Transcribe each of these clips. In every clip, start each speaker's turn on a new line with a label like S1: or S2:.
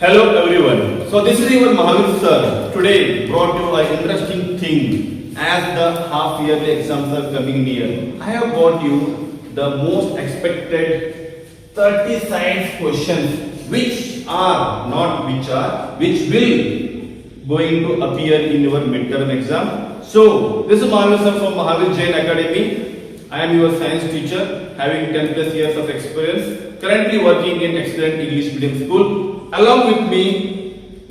S1: Hello everyone. So this is your Mahavir sir. Today brought you an interesting thing as the half yearly exams are coming near. I have got you the most expected 30 science questions which will going to appear in your midterm exam. So this is Mahavir sir from Mahavir Jain Academy. I am your science teacher having 10 plus years of experience, currently working in excellent English medium school. Along with me,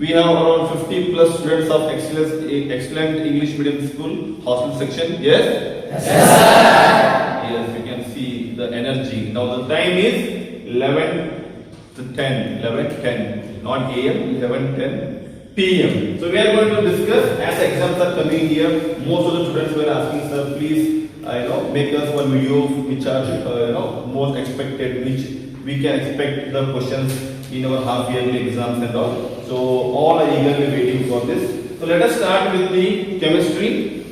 S1: we have around 50 plus students of excellent English medium school hostel section. Yes? Yes, sir. Yes, you can see the energy. Now the time is 11 to 10, 11:10, not AM, 11:10 PM. So we are going to discuss as exams are coming here. Most of the students were asking, sir, please, make us one video which are, most expected, which we can expect the questions in our half yearly exams and all. So all are eagerly waiting for this. So let us start with the chemistry,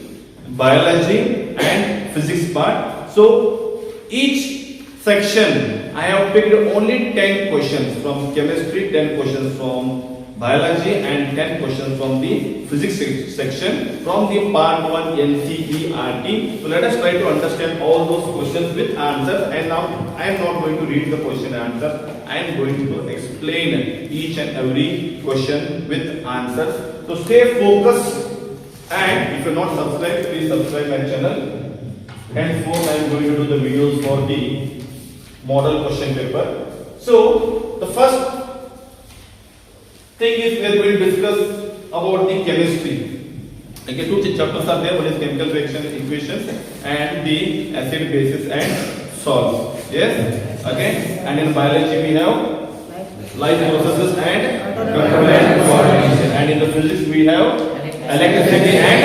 S1: biology and physics part. So each section I have picked only 10 questions from chemistry, 10 questions from biology and 10 questions from the physics section from the part 1 NCERT. So let us try to understand all those questions with answers, and now I am not going to read the question and answer. I am going to explain each and every question with answers. So stay focused, and if you are not subscribed, please subscribe my channel. Henceforth I am going to do the videos for the model question paper. So the first thing is we are going to discuss about the chemistry. Okay, two chapters are there. One is chemical reaction equations and the acid, bases and salts. Yes. Okay. And in biology we have life processes and control and coordination. And in the physics we have electricity and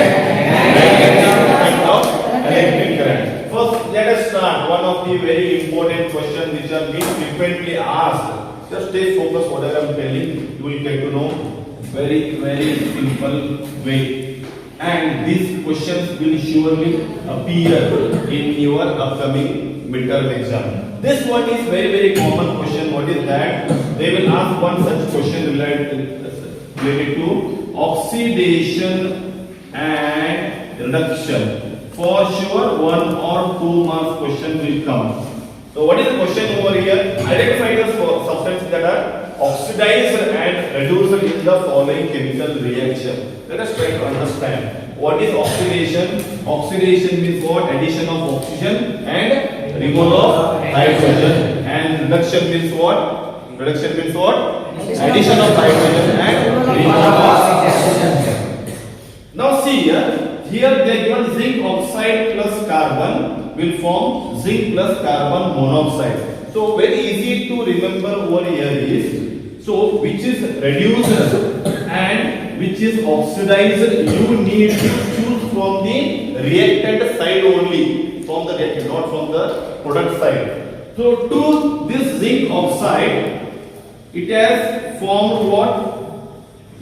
S1: effect of electric current. First, let us start one of the very important questions which are being frequently asked. Just stay focused. Whatever I am telling, you will get to know very simple way. And these questions will surely appear in your upcoming midterm exam. This one is very common question. What is that? They will ask one such question related to oxidation and reduction. For sure, 1 or 2 marks question will come. So what is the question over here? Identify the substances that are oxidized and reduced in the following chemical reaction. Let us try to understand. What is oxidation? Oxidation means what? Addition of oxygen and removal of hydrogen. And reduction means what? Reduction means what? Addition of hydrogen and removal of oxygen. Now see here they given zinc oxide plus carbon will form zinc plus carbon monoxide. So very easy to remember over here is, so which is reduced and which is oxidized, you need to choose from the reactant side only, from the reactant, not from the product side. So to this zinc oxide, it has formed what?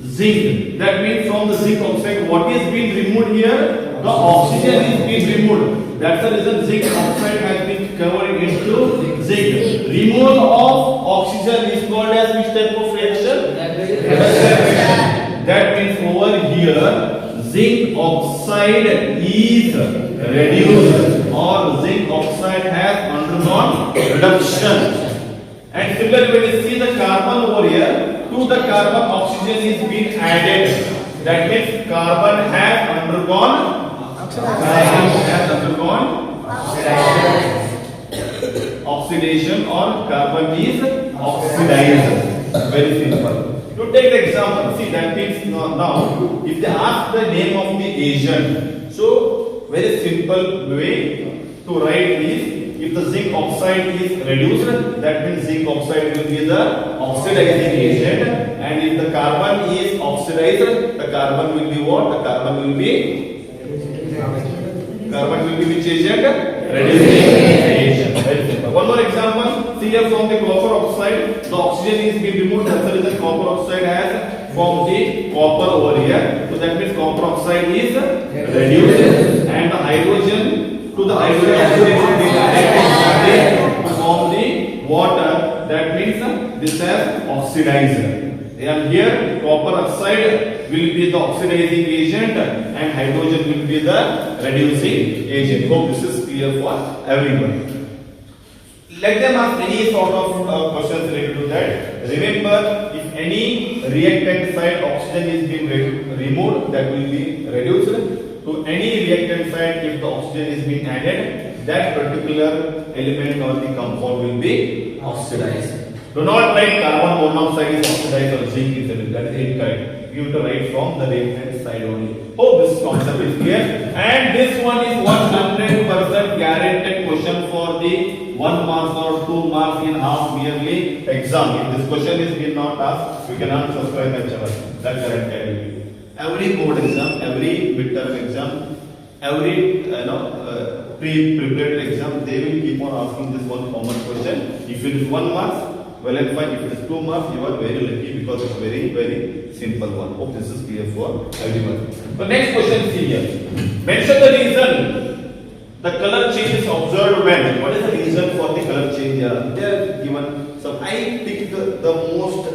S1: Zinc. That means from the zinc oxide, what is being removed here? The oxygen is being removed. That's the reason zinc oxide has been covered into zinc. Removal of oxygen is called as which type of reaction? That means over here, zinc oxide is reduced or zinc oxide has undergone reduction. And similarly, when you see the carbon over here, to the carbon oxygen is being added. That means carbon has undergone oxidation or carbon is oxidized. Very simple. To take the example, see that means now if they ask the name of the agent, so very simple way to write is, if the zinc oxide is reduced, that means zinc oxide will be the oxidizing agent, and if the carbon is oxidized, the carbon will be what? The carbon will be which agent? Reducing agent. Very simple. One more example. See here from the copper oxide, the oxygen is being removed. That's the reason copper oxide has formed the copper over here. So that means copper oxide is reduced, and the hydrogen to the hydrogen oxide is being added to form the water. That means this has oxidized. And here copper oxide will be the oxidizing agent and hydrogen will be the reducing agent. Hope this is clear for everyone. Let them ask any sort of questions related to that. Remember, if any reactant side oxygen is being removed, that will be reduced. To any reactant side, if the oxygen is being added, that particular element or the compound will be oxidized. Do not write carbon monoxide is oxidized or zinc is oxidized. That is incorrect. You have to write from the reactant side only. Hope this concept is clear. And this one is 100% guaranteed question for the 1 mark or 2 marks in half yearly exam. If this question is being not asked, we cannot subscribe that channel. That guaranteed. Every board exam, every midterm exam, every pre-prepared exam, they will keep on asking this one common question. If it is 1 mark, well and fine. If it is 2 marks, you are very lucky because it's very, very simple one. Hope this is clear for everyone. The next question is here. Mention the reason the color change is observed when. What is the reason for the color change? They are given. So I pick the most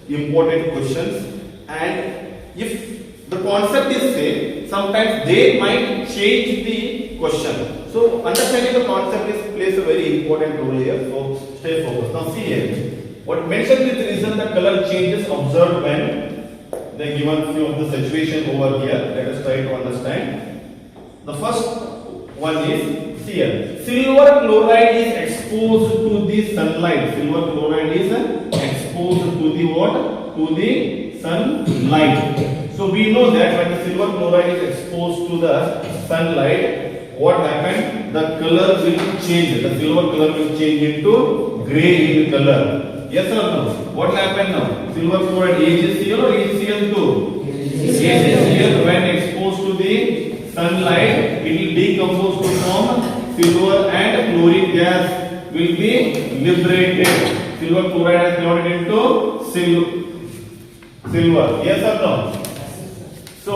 S1: important questions, and if the concept is same, sometimes they might change the question. So understanding the concept plays a very important role here. So stay focused. Now see here. What mentioned with reason the color changes observed when they given few of the situation over here. Let us try to understand. The first one is see here. Silver chloride is exposed to the sunlight. Silver chloride is exposed to the what? To the sunlight. So we know that when the silver chloride is exposed to the sunlight, what happened? The color will change. The silver color will change into gray in color. Yes or no? What happened now? Silver chloride AgCl or AgCl2? AgCl when exposed to the sunlight, it will decompose to form silver and chlorine gas will be liberated. Silver chloride has converted into silver. Yes or no? So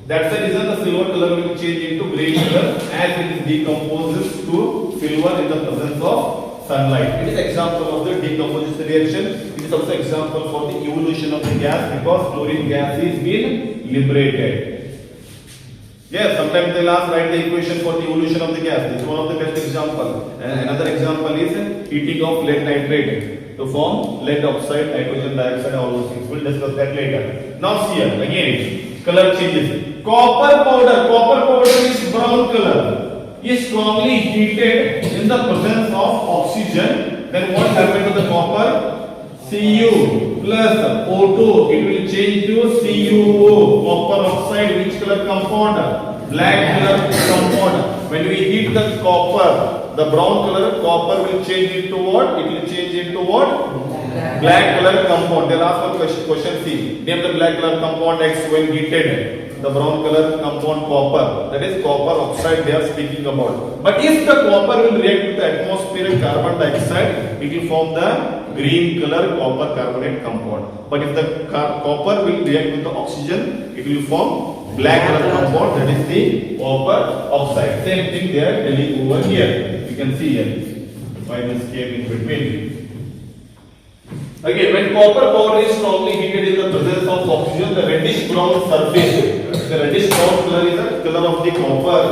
S1: that's the reason the silver color will change into gray color as it is decomposes to silver in the presence of sunlight. It is example of the decomposition reaction. It is also example for the evolution of the gas because chlorine gas is being liberated. Yes, sometimes they'll ask write the equation for the evolution of the gas. This is one of the best example. Another example is heating of lead nitrate to form lead oxide, nitrogen dioxide, all those things. We'll discuss that later. Now see here again, color changes. Copper powder is brown color. Is strongly heated in the presence of oxygen, then what happened to the copper? Cu plus O2, it will change to CuO, copper oxide. Which color compound? Black color compound. When we heat the copper, the brown color copper will change into what? It will change into what? Black color compound. They'll ask a question C. Name the black color compound X when heated. The brown color compound copper, that is copper oxide they are speaking about. But if the copper will react with the atmospheric carbon dioxide, it will form the green color copper carbonate compound. But if the copper will react with the oxygen, it will form black color compound, that is the copper oxide. Same thing they are telling over here. You can see here why this came in between. Again, when copper powder is strongly heated in the presence of oxygen, the reddish brown surface, the reddish brown color is the color of the copper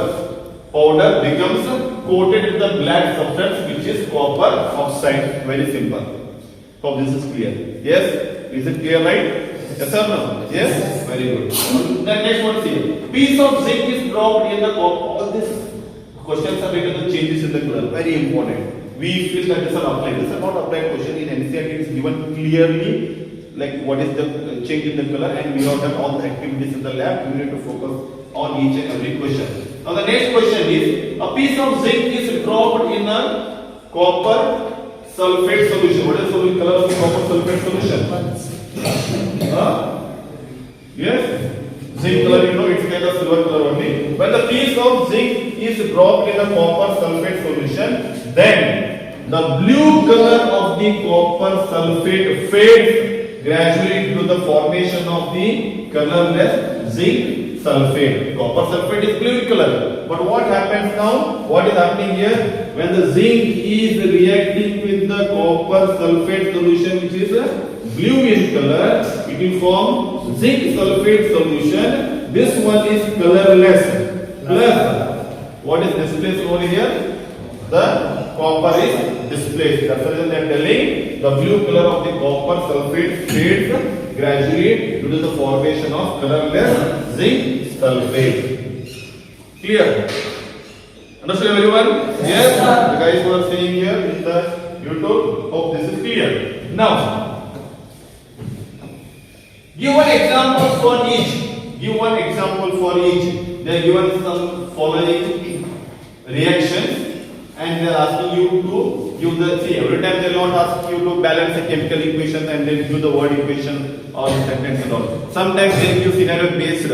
S1: powder becomes coated with the black substance which is copper oxide. Very simple. Hope this is clear. Yes? Is it clear, right? Yes or no? Yes? Very good. Then next one see. Piece of zinc is dropped in the copper. All these questions are related to changes in the color. Very important. We feel that this is applied. This is not applied question in NCERT. It is given clearly like what is the change in the color, and we have done all the activities in the lab. We need to focus on each and every question. Now the next question is a piece of zinc is dropped in a copper sulfate solution. What is the color of the copper sulfate solution? Yes? Zinc color, you know, it's kind of silver color only. When the piece of zinc is dropped in a copper sulfate solution, then the blue color of the copper sulfate fades gradually to the formation of the colorless zinc sulfate. Copper sulfate is blue in color. But what happens now? What is happening here? When the zinc is reacting with the copper sulfate solution, which is blue in color, it will form zinc sulfate solution. This one is colorless. Plus, what is displaced over here? The copper is displaced. That's the reason they are telling the blue color of the copper sulfate fades gradually due to the formation of colorless zinc sulfate. Clear? Understood everyone? Yes. The guys who are seeing here in the YouTube, hope this is clear. Now, give one example for each. Give one example for each. They are given some following reactions. And they are asking you to give the, see, every time they will not ask you to balance a chemical equation and then give the word equation or sentence and all. Sometimes they give scenario based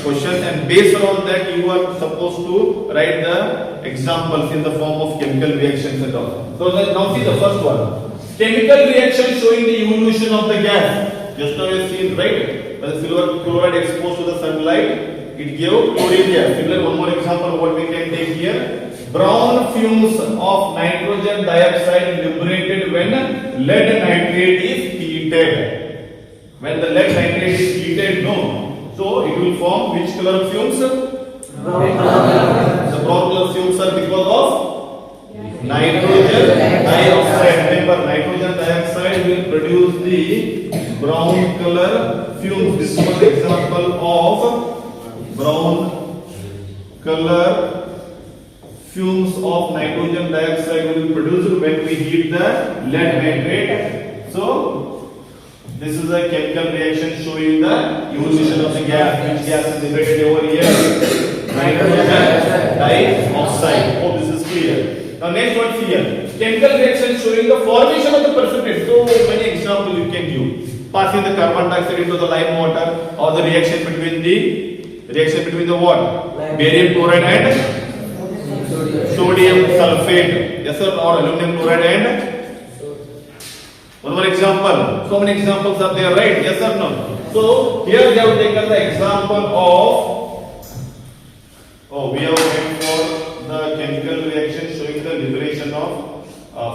S1: questions, and based on that you are supposed to write the examples in the form of chemical reactions and all. So now see the first one. Chemical reaction showing the evolution of the gas. Just now you have seen, right? When the silver chloride exposed to the sunlight, it gave chlorine gas. Similar, one more example of what we can take here. Brown fumes of nitrogen dioxide liberated when lead nitrate is heated. When the lead nitrate is heated, no. So it will form which color fumes? Brown color. The brown color fumes are because of nitrogen dioxide. Remember, nitrogen dioxide will produce the brown color fumes. This was the example of brown color fumes of nitrogen dioxide will be produced when we heat the lead nitrate. So, this is a chemical reaction showing the evolution of the gas. Which gas is liberated over here? Nitrogen dioxide. Hope this is clear. Now, next one here. Chemical reaction showing the formation of the precipitate. So many examples you can give. Passing the carbon dioxide into the lime water, or the reaction between the what? Barium chloride and sodium sulfate. Yes or no? Aluminum chloride and one more example. So many examples are there, right? Yes or no? So here we have taken the example of, we have went for the chemical reaction showing the liberation of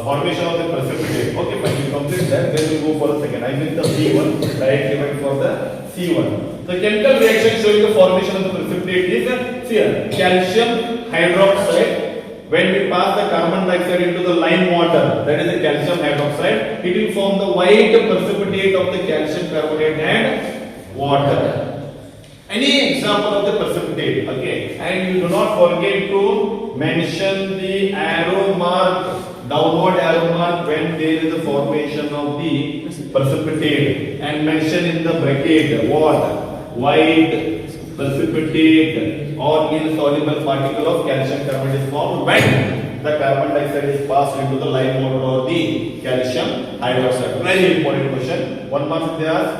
S1: formation of the precipitate. Okay, fine. You complete that, then we go for the second. I mean the C1. Directly went for the C1. The chemical reaction showing the formation of the precipitate is here. Calcium hydroxide. When we pass the carbon dioxide into the lime water, that is the calcium hydroxide, it will form the white precipitate of the calcium carbonate and water. Any example of the precipitate, okay? And you do not forget to mention the arrow mark, downward arrow mark when there is a formation of the precipitate, and mention in the bracket what? White precipitate or insoluble particle of calcium carbonate is formed when the carbon dioxide is passed into the lime water or the calcium hydroxide. Very important question. 1 mark they ask,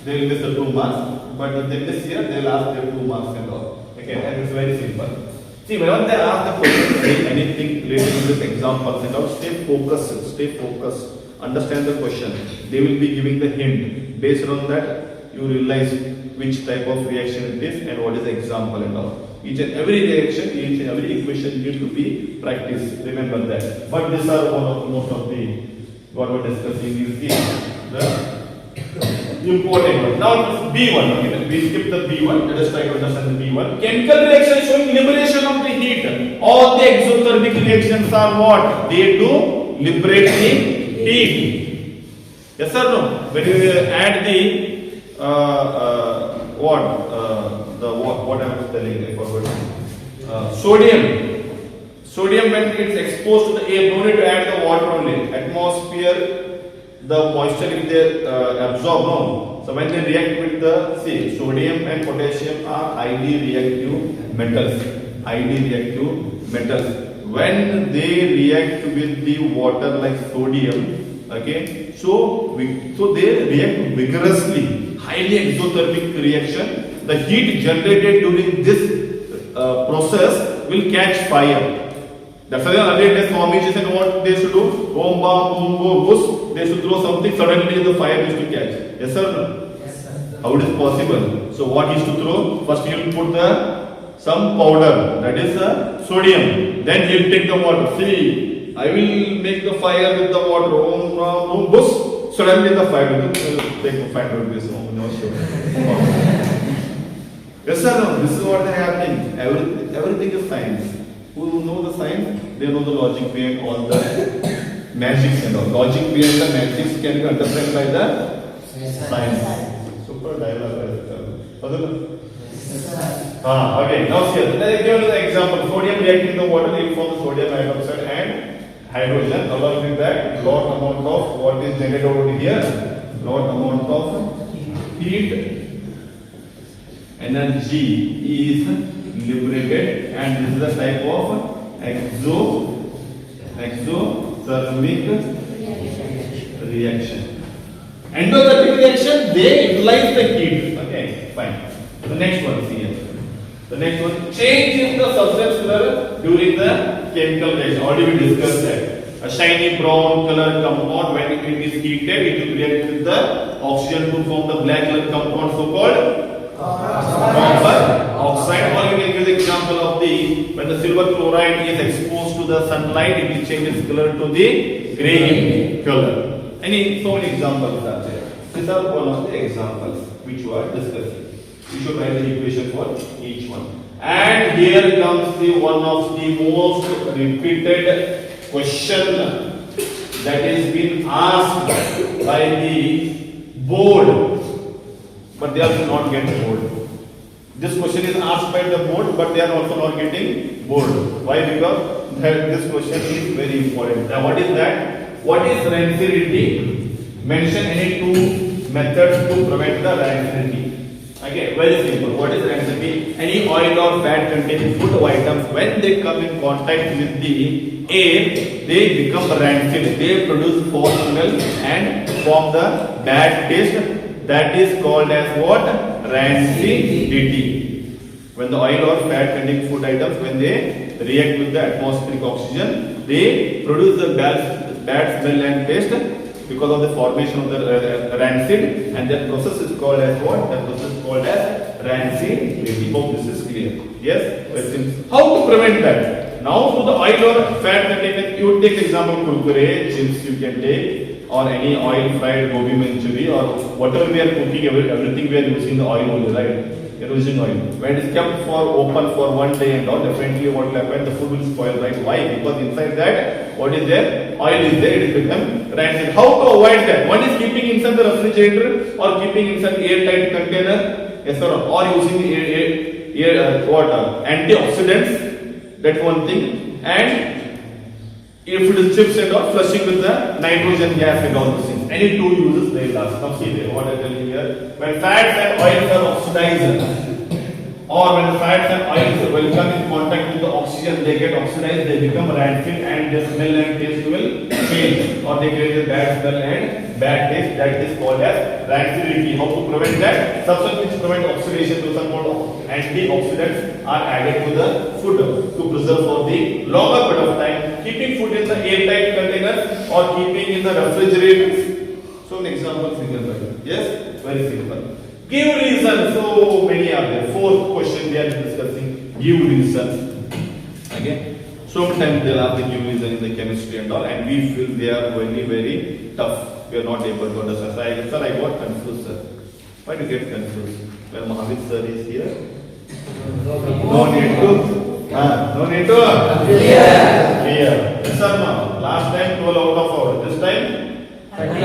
S1: they will miss the 2 marks. But if they miss here, they will ask their 2 marks and all. Okay, and it's very simple. See, whenever they ask the question, anything related to this examples and all, stay focused, understand the question. They will be giving the hint. Based on that, you realize which type of reaction it is and what is the example and all. Each and every reaction, each and every equation need to be practiced. Remember that. But these are one of most of the what we are discussing is the important one. Now B1. Okay, we skip the B1. Let us try to understand the B1. Chemical reaction showing liberation of the heat. All the exothermic reactions are what? They do liberate the heat. Yes or no? When you add the what I was telling, I forgot. Sodium when it's exposed to the air, no need to add the water only. Atmosphere, the moisture if they absorb, no. So when they react with the, see, sodium and potassium are highly reactive metals. When they react with the water like sodium, okay, so they react vigorously, highly exothermic reaction. The heat generated during this process will catch fire. That's why earlier days Swamiji said what they should do? Bomba, boom, boom, bush. They should throw something, suddenly the fire used to catch. Yes or no?
S2: Yes, sir.
S1: How it is possible? So what is to throw? First you will put the some powder, that is sodium. Then you will take the water. See, I will make the fire with the water. Bus. Suddenly the fire will take the fire with this. No sure. Yes sir, no. This is what is happening. Everything is science. Who know the science? They know the logic behind all the magics and all. Logic behind the magics can be understood by the science. Super dialogue. Okay, now see, let me give you the example. Sodium reacting the water, it forms sodium hydroxide and hydrogen. Along with that, lot amount of what is generated over here, lot amount of heat energy is liberated, and this is a type of exothermic reaction. Endothermic reaction, they utilize the heat. Okay, fine. The next one, see here. The next one, change in the substance color during the chemical reaction. Already we discussed that. A shiny brown color compound, when it is heated, it will react with the oxygen to form the black color compound, so called copper oxide. Or you can give the example of the when the silver chloride is exposed to the sunlight, it will change its color to the green color. So many examples are there. These are one of the examples which you are discussing. You should write the equation for each one. And here comes the one of the most repeated question that is been asked by the board, but they are not getting bored. This question is asked by the board, but they are also not getting bored. Why? Because this question is very important. Now, what is that? What is rancidity? Mention any two methods to prevent the rancidity. Okay, very simple. What is rancidity? Any oil or fat containing food items, when they come in contact with the air, they become rancid. They produce foul smell and form the bad taste. That is called as what? Rancidity. When the oil or fat containing food items, when they react with the atmospheric oxygen, they produce the bad smell and taste because of the formation of the rancid, and that process is called as what? That process is called as rancidity. Hope this is clear. Yes? How to prevent that? Now to the oil or fat containing, you take example kurkure, chips you can take, or any oil fried gobi manchuri, or whatever we are cooking, everything we are using the oil only, right? We are using oil. When it is kept for open for one day and all, definitely what will happen? The food will spoil, right? Why? Because inside that, what is there? Oil is there, it will become rancid. How to avoid that? One is keeping inside the refrigerator or keeping inside airtight container, yes or no? Or using antioxidants, that's one thing. And if it is chips and all, flushing with the nitrogen gas and all those things. Any two uses they last. Now see there, what I tell you here. When fats and oils are oxidized, or when the fats and oils will come in contact with the oxygen, they get oxidized, they become rancid, and their smell and taste will change, or they create a bad smell and bad taste. That is called as rancidity. How to prevent that? Substances which prevent oxidation, to some called antioxidants, are added to the food to preserve for the longer period of time. Keeping food in the airtight containers or keeping in the refrigerators. So an example we can write. Yes, very simple. Give reason. So many are there. Fourth question they are discussing. Give reason. Okay. So many times they'll ask the give reason in the chemistry and all, and we feel they are very, very tough. We are not able to understand. Sir, I got confused, sir. Why do you get confused? When Mahavir sir is here, no need to. No need to. Clear. Yes, sir, ma'am. Last time 12 out of 4. This time 30.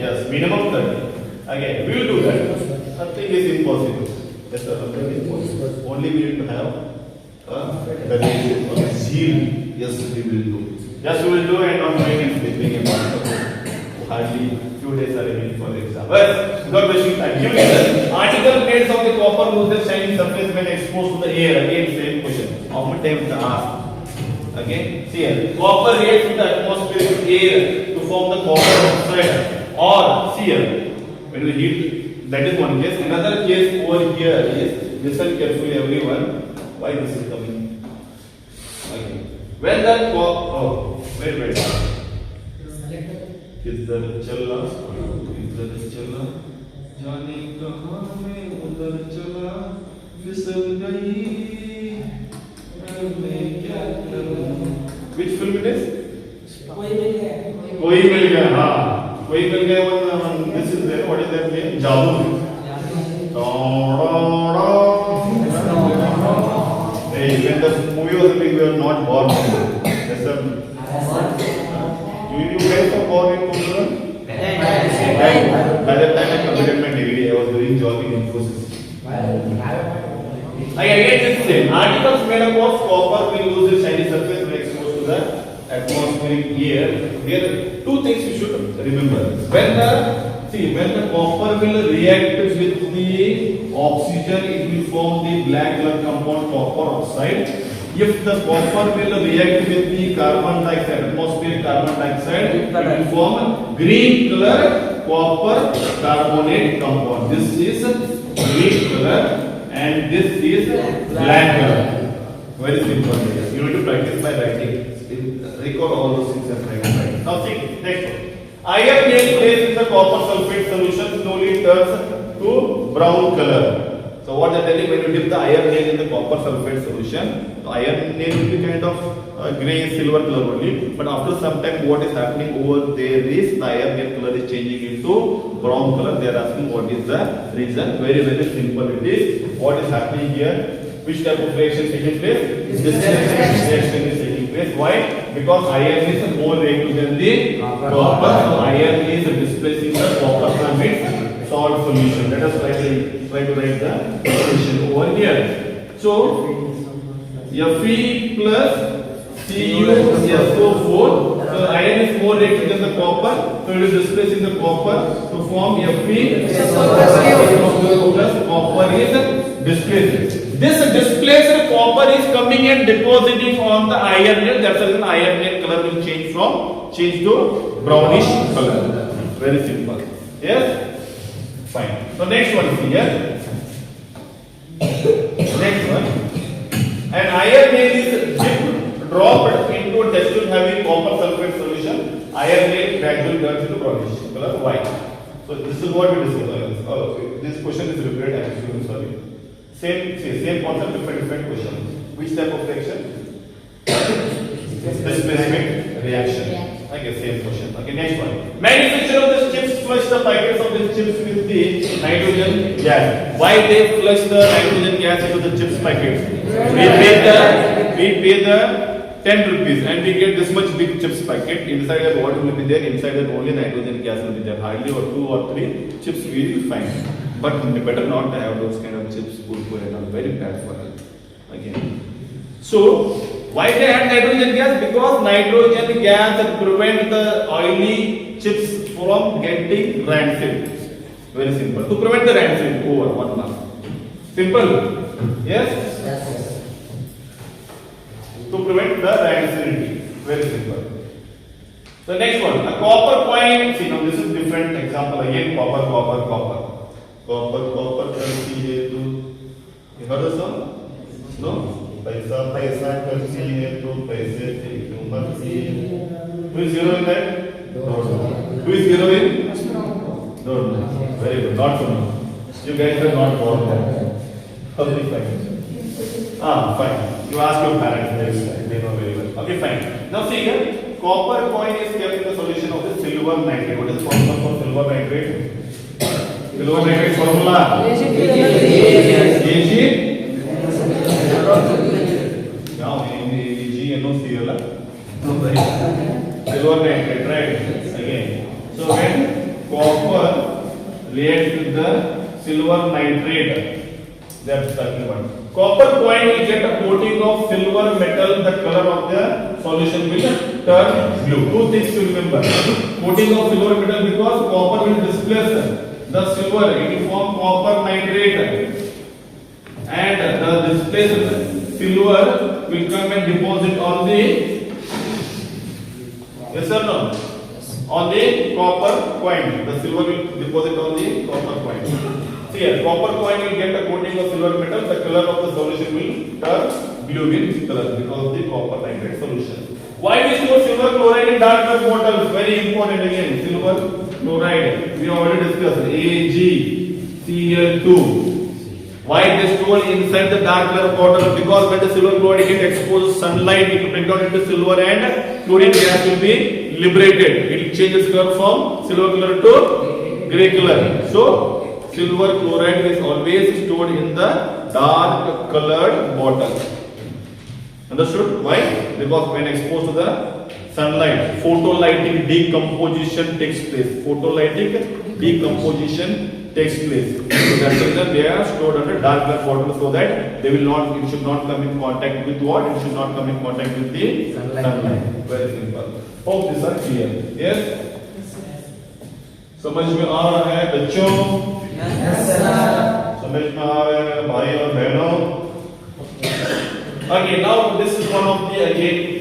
S1: Yes, minimum 30. Okay, we will do that. Nothing is impossible. Yes, sir, nothing is impossible. Only we need to have the zeal. Yes, we will do. Yes, we will do, and not doing and sleeping about hardly few days are remaining for the exam. But without wasting time, give me the article made of the copper lose the shining surface when exposed to the air. Again, same question. How many times the ask? Okay, see here. Copper reacts with the atmospheric air to form the copper oxide. Or see here, when we heat, that is one case. Another case over here is, listen carefully everyone. Why this is coming? Okay. When the wait. किधर चला जाने कहाँ मैं उधर चला फिसल गई मैं क्या करूं. Which film it is? कोई मिल गया. हाँ, कोई मिल गया. One this is there. What is that name? जादू. Hey, when the movie was big, we were not born. Yes, sir. You guys were born in Kumura? By that time I completed my degree. I was doing job in Infosys. I again this same. Articles made up of copper will lose its shiny surface when exposed to the atmospheric air. There are two things you should remember. When the copper will react with the oxygen, it will form the black color compound copper oxide. If the copper will react with the carbon dioxide, atmospheric carbon dioxide, it will form green color copper carbonate compound. This is green color and this is black color. Very simple. You need to practice by writing. Recall all those things and write. Now see, next one. Iron nail placed in the copper sulfate solution slowly turns to brown color. So what they are telling, when you dip the iron nail in the copper sulfate solution, the iron nail will be kind of grey silver color only. But after some time, what is happening over there is the iron nail color is changing into brown color. They are asking what is the reason. Very simple it is. What is happening here? Which type of reaction is taking place? This reaction is taking place. Why? Because iron is more reactive than the copper. So iron is displacing the copper from its salt solution. Let us try to write the equation over here. So Fe plus CuSO4. So iron is more reactive than the copper. So it is displacing the copper to form Fe plus copper is displaced. This displaced copper is coming and depositing on the iron nail. That's the reason iron nail color will change to brownish color. Very simple. Yes. Fine. So next one is here. Next one. An iron nail is dropped into a test tube having copper sulfate solution. Iron nail gradually turns into brownish color. Why? So this is what we discussed. This question is repeated. I am sorry. Same concept, different question. Which type of reaction? Displacement reaction. Okay, same question. Okay, next one. Manufacturer of the chips flush the packets of the chips with the nitrogen gas. Why they flush the nitrogen gas into the chips packets? We pay the 10 rupees and we get this much big chips packet. Inside that what will be there? Inside that only nitrogen gas will be there. Hardly or 2 or 3 chips we will find. But better not to have those kind of chips, purpur and all. Very bad for health. Again. So why they add nitrogen gas? Because nitrogen gas prevent the oily chips from getting rancid. Very simple. To prevent the rancid over 1 month. Simple. Yes? To prevent the rancidity. Very simple. The next one. A copper coin. See now this is different example again. Copper. Copper currency है तो you heard the song? No? पैसा currency है तो पैसे थे क्यों मर्जी. Who is hero in that? Who is hero in? Don't know. Very good. Not to know. You guys are not born there. Okay, fine. Fine. You ask your parents. They know very well. Okay, fine. Now see here. Copper coin is kept in the solution of the silver nitrate. What is the formula for silver nitrate? Silver nitrate formula. Ag. Now AgNOCl. Silver nitrate, right? Again. So when copper reacts with the silver nitrate, they are talking about. Copper coin will get a coating of silver metal. The color of the solution will turn blue. 2 things to remember. Coating of silver metal because copper will displace the silver. It will form copper nitrate, and the displaced silver will come and deposit on the yes or no? On the copper coin. The silver will deposit on the copper coin. See here, copper coin will get a coating of silver metal. The color of the solution will turn blue in color because of the copper nitrate solution. Why we store silver chloride in darker bottles? Very important again. Silver chloride. We already discussed. AgCl2. Why they store inside the darker bottle? Because when the silver chloride gets exposed to sunlight, it will break down into silver and chlorine gas will be liberated. It will change its color from silver color to grey color. So silver chloride is always stored in the dark colored bottle. Understood? Why? Because when exposed to the sunlight, photolytic decomposition takes place. Photolytic decomposition takes place. So that's the reason they are stored under darker bottle so that they will not, it should not come in contact with what? It should not come in contact with the sunlight. Very simple. Hope these are clear. Yes? समझ में आ रहा है बच्चों?
S2: Yes, sir.
S1: समझ में आ रहा है भाई और बहनों? Okay, now this is one of the again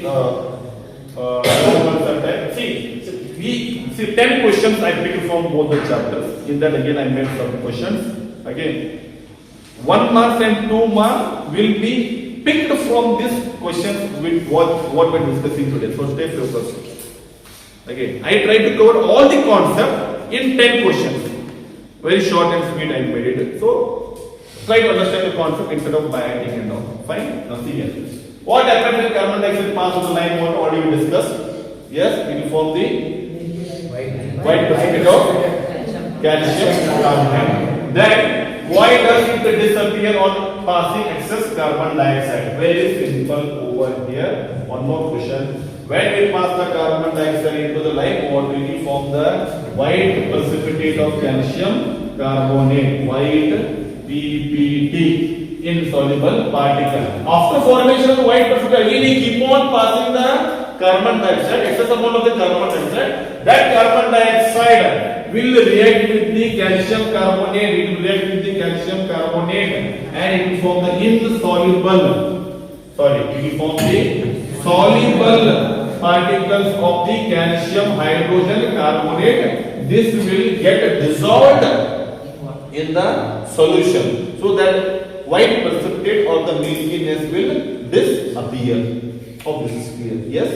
S1: see 10 questions I picked from both the chapters. In that again I made some questions. Again, 1 mark and 2 mark will be picked from this questions with what we're discussing today. So stay focused. Again, I tried to cover all the concept in 10 questions. Very short and sweet I made it. So try to understand the concept instead of biting and all. Fine? Now see here. What happens when carbon dioxide passes through the line? What already we discussed? Yes, it will form the white precipitate of calcium carbonate. Then why does it disappear on passing excess carbon dioxide? Very simple over here. One more question. When we pass the carbon dioxide into the lime, what will be form the white precipitate of calcium carbonate? White PPT, insoluble particle. After formation of the white precipitate, we keep on passing the carbon dioxide, excess amount of the carbon dioxide. That carbon dioxide will react with the calcium carbonate. It will react with the calcium carbonate, and it will form the insoluble. Sorry, it will form the soluble particles of the calcium hydrogen carbonate. This will get dissolved in the solution, so that white precipitate or the milkiness will disappear. Hope this is clear. Yes?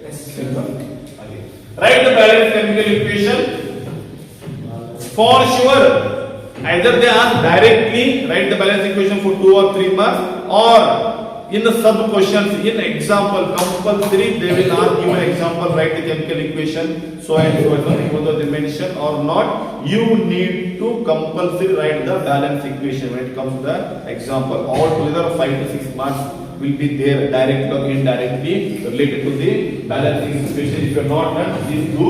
S2: Yes.
S1: Okay. Write the balanced chemical equation. For sure, either they ask directly, write the balanced equation for 2 or 3 marks, or in the sub questions, in example, compulsory, they will ask you an example, write the chemical equation, so and so, whether they mention or not, you need to compulsory write the balanced equation when it comes to the example. All together 5 to 6 marks will be there, directly or indirectly related to the balancing equation. If you are not done, please do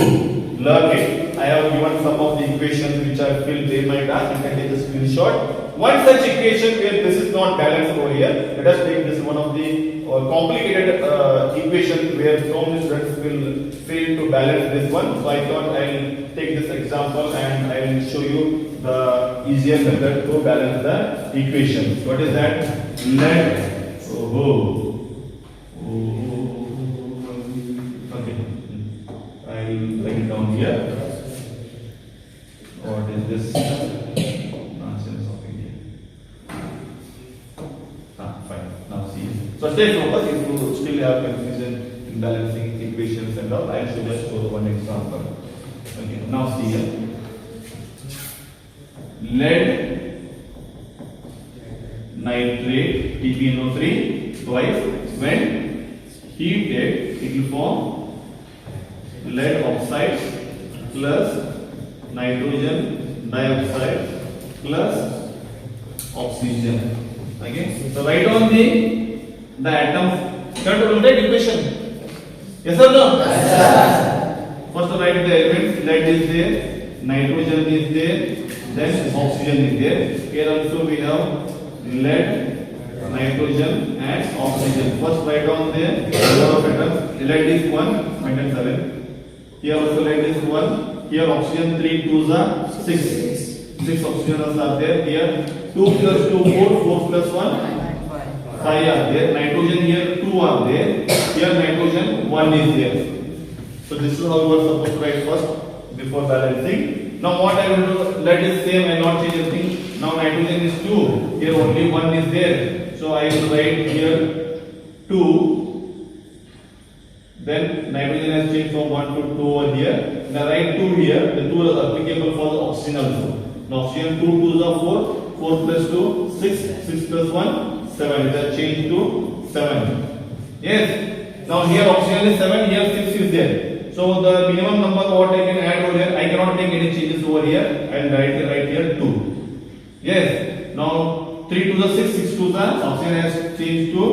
S1: learn it. I have given some of the equations which I feel they might ask. You can take a screenshot. One such equation where this is not balanced over here. Let us take this one of the complicated equation where so many students will fail to balance this one. So I thought I will take this example and I will show you the easier method to balance the equation. What is that? Let okay. I will write it down here. What is this? Nonsense of India. Fine. Now see. So stay focused. If you still have confusion in balancing equations and all, I should just show the one example. Okay. Now see here. Lead nitrate TbNO3 twice. When heated, it will form lead oxide plus nitrogen dioxide plus oxygen. Okay. So write on the atoms. Can you write equation? Yes or no?
S2: Yes, sir.
S1: First write the elements. Lead is there, nitrogen is there, then oxygen is there. Here also we have lead, nitrogen and oxygen. First write down the number of atoms. Lead is 1, minus 7. Here also lead is 1. Here oxygen 3 2s are 6. 6 oxygens are there. Here 2 plus 2 4, 4 plus 1 5 are there. Nitrogen here 2 are there. Here nitrogen 1 is there. So this is how you are supposed to write first before balancing. Now what I will do, lead is same, I will not change anything. Now nitrogen is 2. Here only 1 is there. So I will write here 2. Then nitrogen has changed from 1 to 2 over here. Now write 2 here. The 2 is applicable for the oxygen also. Now oxygen 2 2s are 4. 4 plus 2 6. 6 plus 1 7. It has changed to 7. Yes. Now here oxygen is 7. Here 6 is there. So the minimum number what I can add over here. I cannot make any changes over here. I will write here 2. Yes. Now 3 to the 6. 6 to the oxygen has changed to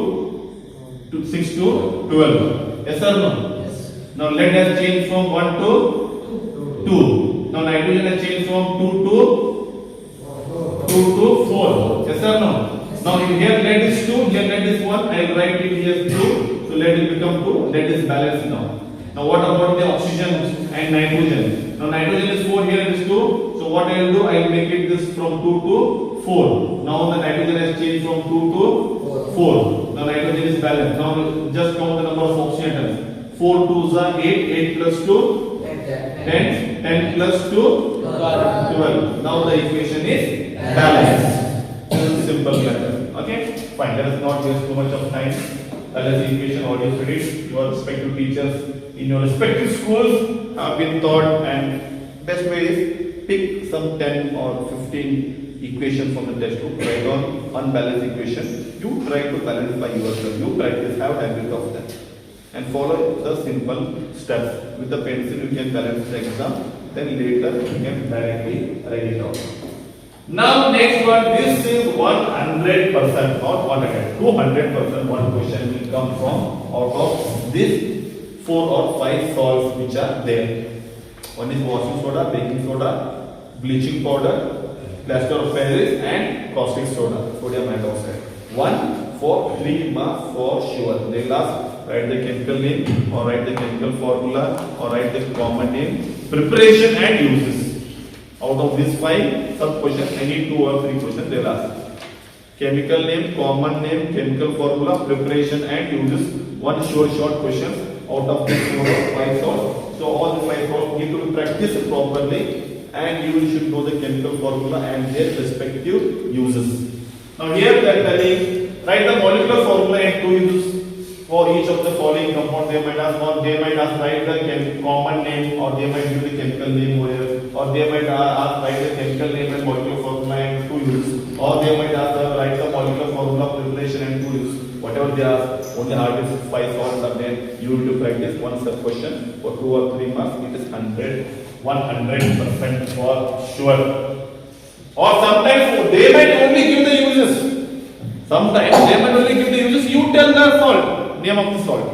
S1: 6 to 12. Yes or no?
S2: Yes.
S1: Now lead has changed from 1 to 2. Now nitrogen has changed from 2 to 4. Yes or no?
S2: Yes.
S1: Now here lead is 2, here lead is 1. I will write it here 2. So lead will become 2. Lead is balanced now. Now what about the oxygen and nitrogen? Now nitrogen is 4, here it is 2. So what I will do? I will make it this from 2 to 4. Now the nitrogen has changed from 2 to 4. Now nitrogen is balanced. Now just count the number of oxygen atoms. 4 2s are 8. 8 plus 2 10. 10 plus 2 12. Now the equation is balanced. This is simple matter. Okay? Fine. Let us not waste too much of time. Balance equation already studied. Your respective teachers in your respective schools have been taught, and best way is pick some 10 or 15 equations from the textbook, write on unbalanced equation. You try to balance by yourself. You practice, have habit of that, and follow the simple steps. With the pencil, you can balance the exam. Then later, you can directly write it out. Now, next one. This is 100%, not 100. 200%. One question will come from out of this 4 or 5 salts which are there. One is washing soda, baking soda, bleaching powder, plaster of Paris, and caustic soda, sodium hydroxide. 1 for 3 marks for sure. They will ask, write the chemical name, or write the chemical formula, or write the common name, preparation and uses. Out of these 5 sub questions, any 2 or 3 questions they will ask. Chemical name, common name, chemical formula, preparation and uses. One short question out of this 4 or 5 salts. So all the 5 salts need to be practiced properly, and you should know the chemical formula and their respective uses. Now here we are telling, write the molecular formula and 2 uses for each of the following compound. They might ask, write the common name, or they might give the chemical name over here, or they might ask, write the chemical name and molecular formula and 2 uses, or they might ask, write the molecular formula, preparation and 2 uses. Whatever they ask, only hardly 5 salts are there. You will to practice one sub question for 2 or 3 marks. It is 100% for sure. Or sometimes they might only give the uses. Sometimes they might only give the uses. You tell the salt, name of the salt.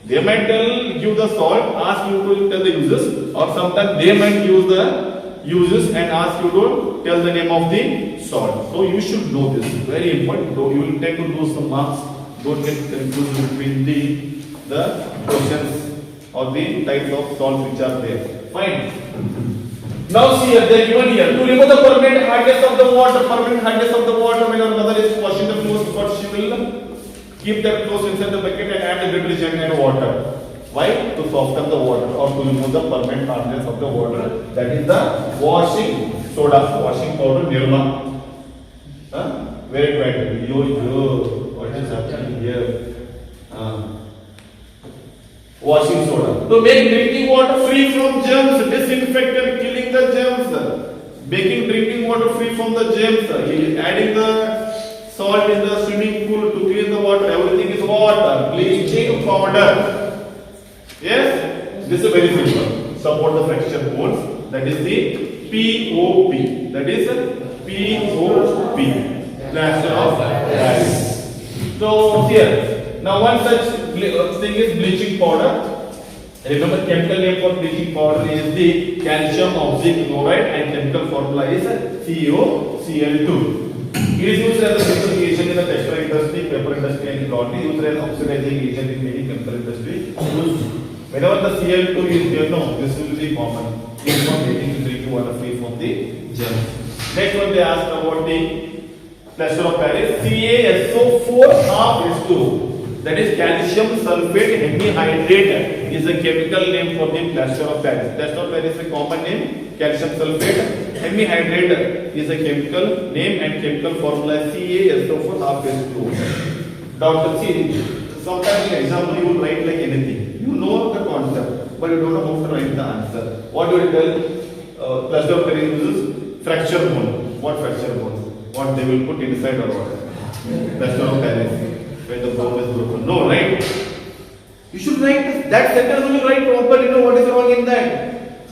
S1: They might give the salt, ask you to tell the uses, or sometimes they might use the uses and ask you to tell the name of the salt. So you should know this. Very important. So you will tend to lose some marks. Don't get confused between the questions or the types of salts which are there. Fine. Now see here, they are given here. To remove the permanent hardness of the water, when your mother is washing the clothes, what she will keep that clothes inside the bucket and add the detergent and water. Why? To soften the water, or to remove the permanent hardness of the water. That is the washing soda, washing powder, Nirma. Very bright. What is happening here? Washing soda. To make drinking water free from germs, disinfectant, killing the germs. Making drinking water free from the germs. Adding the salt in the swimming pool to clean the water. Everything is water. Bleaching powder. Yes? This is very simple. Support the fracture bones. That is the POP. That is POP. Plaster of Paris. So here. Now one such thing is bleaching powder. Remember, chemical name for bleaching powder is the calcium oxychloride, and chemical formula is COCl2. It is used as a chemical agent in the textile industry, paper industry, and broadly used as oxidizing agent in many chemical industry. Whenever the Cl2 is there, no, this will be common. It is not making drinking water free from the germs. Next one they ask about the plaster of Paris. CaSO4 half H2. That is calcium sulfate hemihydrate is a chemical name for the plaster of Paris. Plaster of Paris is a common name. Calcium sulfate hemihydrate is a chemical name, and chemical formula is CaSO4 half H2. Doctor, see, sometimes in exam you will write like anything. You know the concept, but you don't know how to write the answer. What do you tell? Cluster of Paris uses fracture bone. What fracture bone? What they will put inside or what? Cluster of Paris, where the bone is broken. No, right? You should write that sentence when you write properly. You know what is wrong in that.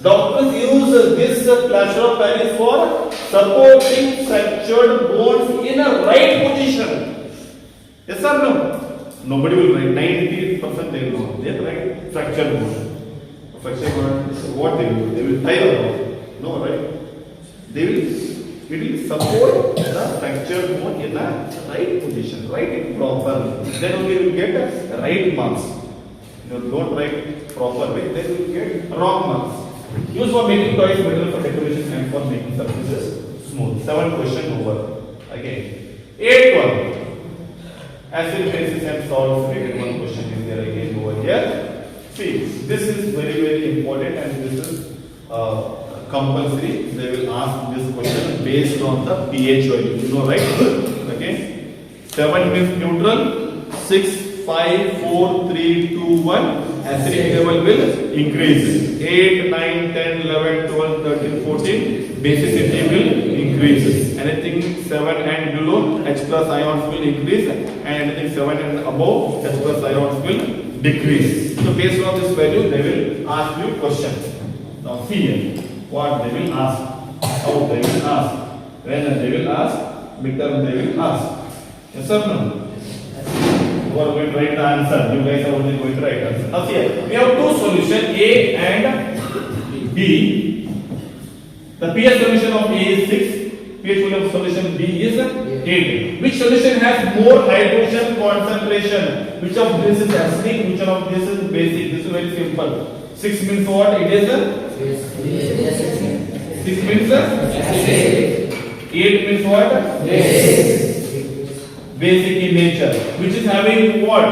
S1: Doctors use this plaster of Paris for supporting fractured bones in a right position. Yes or no? Nobody will write. 90% they will know. They write fractured bone. Fractured bone. What they will do? They will tie or what? No, right? They will. It will support the fractured bone in a right position. Write it properly. Then only you will get right marks. You don't write proper way, then you will get wrong marks. Use for making toys, material for decoration and for making surfaces smooth. 7 question over. Again. 8th one. Acid, basis and salts related one question is there again over here. See, this is very important and this is compulsory. They will ask this question based on the pH value. You know, right? Okay. 7 means neutral. 6, 5, 4, 3, 2, 1. Acidic level will increase. 8, 9, 10, 11, 12, 13, 14. Basicity will increase. Anything 7 and below, H plus ions will increase, and anything 7 and above, H plus ions will decrease. So based on this value, they will ask you questions. Now see here, what they will ask, how they will ask, when they will ask, midterm they will ask. Yes or no? You are going to write the answer. You guys are only going to write answer. Now see here, we have two solutions, A and B. The pH solution of A is 6. pH value of solution B is 8. Which solution has more hydrogen concentration? Which of this is acidic? Which of this is basic? This is very simple. 6 means what? It is 6 means 8 means what? Basic in nature. Which is having what?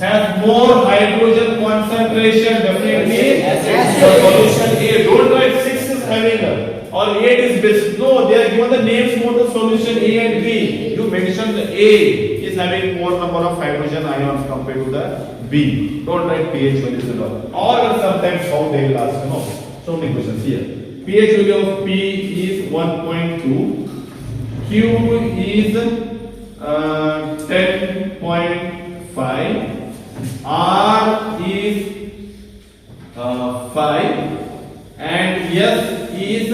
S1: Has more hydrogen concentration. Definitely the solution A. Don't write 6 is having or 8 is basic. No, they are given the names for the solution A and B. You mentioned the A is having more number of hydrogen ions compared to the B. Don't write pH values at all. Or sometimes how they will ask, you know. So many questions here. pH value of P is 1.2. Q is 10.5. R is 5. And S is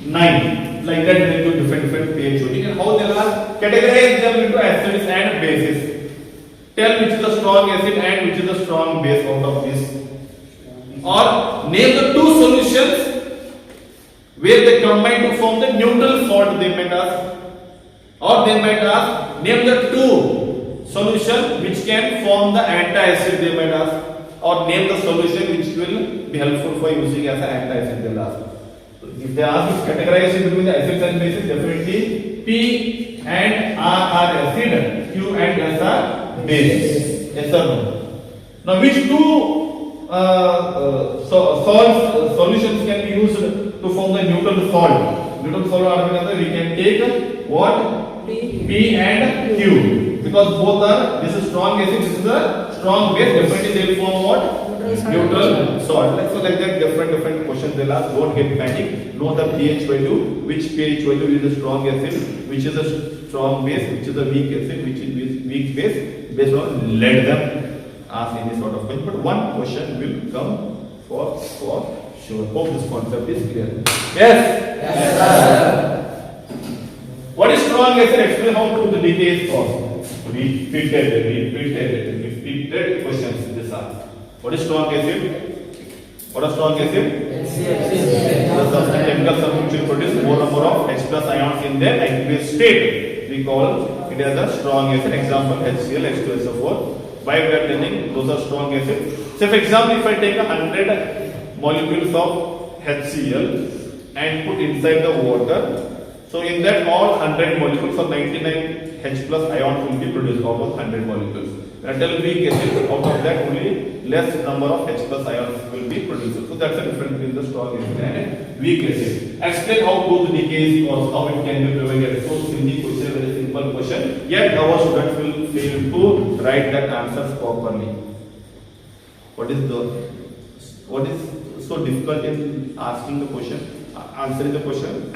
S1: 9. Like that they do different pH value. And how they are categorize them into acids and bases. Tell which is the strong acid and which is the strong base out of this. Or name the two solutions where they combine to form the neutral salt, they might ask. Or they might ask, name the two solutions which can form the anti-acid, they might ask. Or name the solution which will be helpful for using as an anti-acid, they'll ask. So if they ask us categorization between the acids and bases, definitely P and R are acid, Q and S are base. Yes or no? Now which two solutions can be used to form the neutral salt? Neutral salt are we can take what? P and Q. Because both are, this is strong acid, this is a strong base, definitely they will form what? Neutral salt. So like that different questions they'll ask. Don't get panic. Know the pH value, which pH value is a strong acid, which is a strong base, which is a weak acid, which is weak base. Based on, let them ask any sort of question. But one question will come for sure. Hope this concept is clear. Yes?
S2: Yes, sir.
S1: What is strong acid? Explain how to the decay is caused. Repeated questions this are. What is strong acid? What is strong acid? The chemical substance which will produce more number of H plus ions in their aqueous state. We call it as a strong acid. Example HCl, H2SO4. Why we are telling those are strong acids? So for example, if I take 100 molecules of HCl and put inside the water, so in that all 100 molecules of 99 H plus ions will be produced out of 100 molecules. When I tell weak acid, out of that only less number of H plus ions will be produced. So that's the difference between the strong acid and weak acid. Explain how both decays or how it can be prevented. So simple question, very simple question. Yet our students will fail to write that answers properly. What is so difficult in asking the question, answering the question?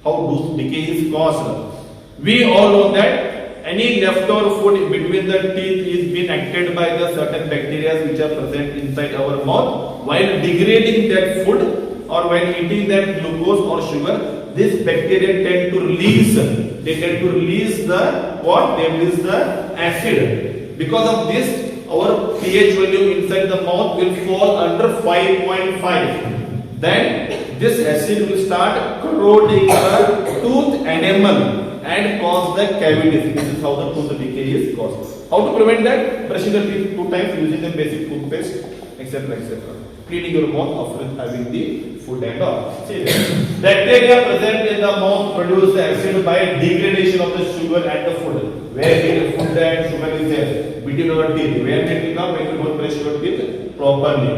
S1: How do decay is caused? We all know that any leftover food between the teeth is being acted by the certain bacteria which are present inside our mouth. While degrading that food or when eating that glucose or sugar, this bacteria tend to release. They tend to release the what? They release the acid. Because of this, our pH value inside the mouth will fall under 5.5. Then this acid will start corroding the tooth enamel and cause the cavities. This is how the tooth decay is caused. How to prevent that? Brushing the teeth 2 times using the basic toothpaste, etc., etc. Cleaning your mouth after having the food and all. See this. Bacteria present in the mouth produce the acid by degradation of the sugar and the food. Where the food and sugar is there? Between our teeth. Where it will come? When you don't brush your teeth properly.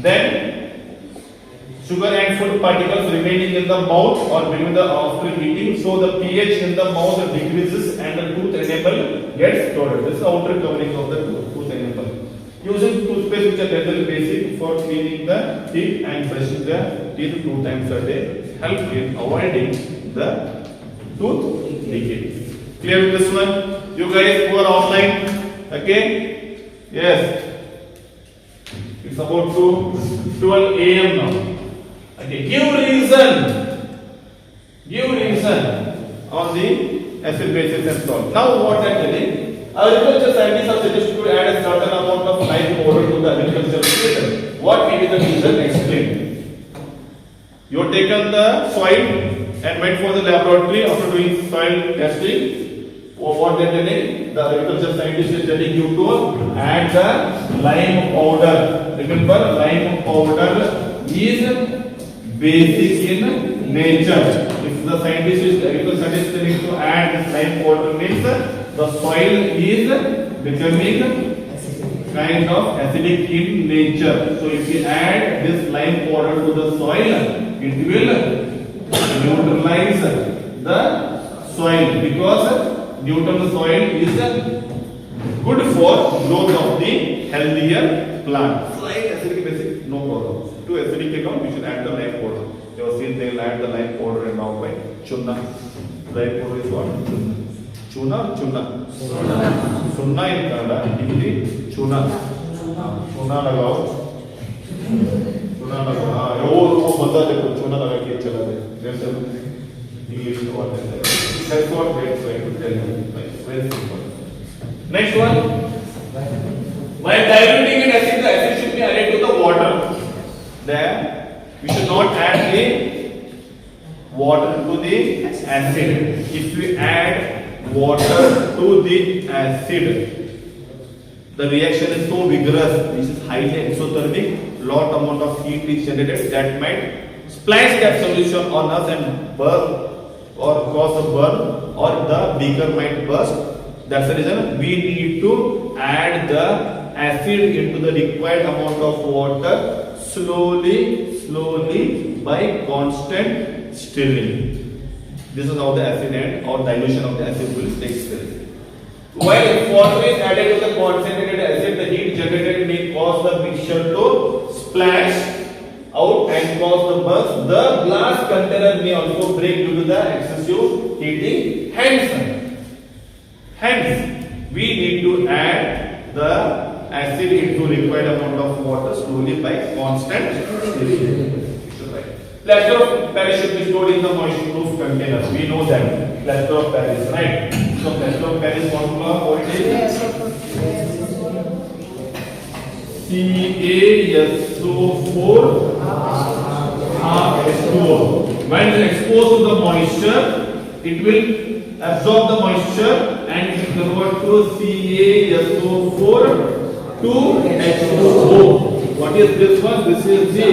S1: Then sugar and food particles remaining in the mouth or between the after eating, so the pH in the mouth decreases and the tooth enamel gets corroded. This is the outer covering of the tooth enamel. Using toothpaste, which are very basic for cleaning the teeth and brushing the teeth 2 times a day, help in avoiding the tooth decay. Clear with this one? You guys who are online, okay? Yes. It's about 12 a.m. now. Okay, give reason on the acid basis and salt. Now what actually, agriculture scientists are suggested to add a certain amount of lime powder to the agricultural system. What may be the reason? Explain. You have taken the soil and went for the laboratory after doing soil testing. Or what they are telling? The agriculture scientist is telling you to add the lime powder. Remember, lime powder is basic in nature. If the scientist is agriculture scientist is telling to add this lime powder means the soil is becoming kind of acidic in nature. So if you add this lime powder to the soil, it will neutralize the soil because neutral soil is good for growth of the healthier plant. Slight acidic basic, no problem. To acidic account, we should add the lime powder. You have seen they will add the lime powder and now by chunna. Lime powder is what? Chuna. Sunna in Kannada, Hindi chuna. Chuna लगाओ. Chuna लगाओ. वो बता देखो chuna लगा के चला दे. There's a English word in there. That's what we are trying to tell you. Very simple. Next one. While diluting an acid, the acid should be added to the water. There, we should not add the water to the acid. If we add water to the acid, the reaction is so vigorous, this is highly exothermic, lot amount of heat is generated that might splash that solution on us and burn or cause a burn or the beaker might burst. That's the reason we need to add the acid into the required amount of water slowly by constant stirring. This is how the acid and or dilution of the acid will take place. While if water is added to the concentrated acid, the heat generated may cause the mixture to splash out and cause the burst. The glass container may also break due to the excessive heating. Hence, we need to add the acid into required amount of water slowly by constant stirring. Plaster of Paris should be stored in the moisture-proof container. We know that. Plaster of Paris, right? So, plaster of Paris formula, what it is? CaSO4 H2O. When it is exposed to the moisture, it will absorb the moisture and it will convert to CaSO4 to H2O. What is this one? This is the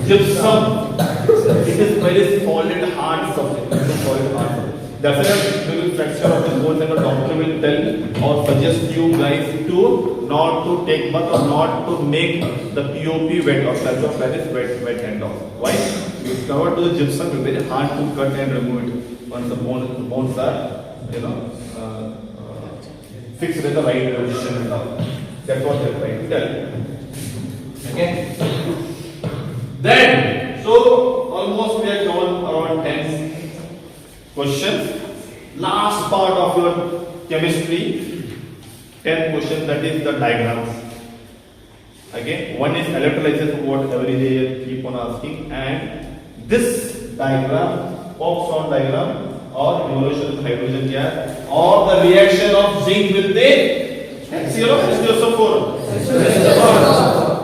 S1: gypsum. It is very solid, hard substance. That's why we will fracture of the bones and the doctor will tell or suggest you guys to not to take bath or not to make the POP wet or plaster of Paris wet and all. Why? It's covered to the gypsum, it's very hard to cut and remove it once the bones are fixed in the right position and all. That's what they're trying to tell. Okay. Then, so almost we have gone around 10 questions. Last part of your chemistry, 10 questions, that is the diagrams. Okay, one is electrolysis, what every day you keep on asking, and this diagram, Poisson diagram, or evolution of hydrogen gas, or the reaction of zinc with the HCl,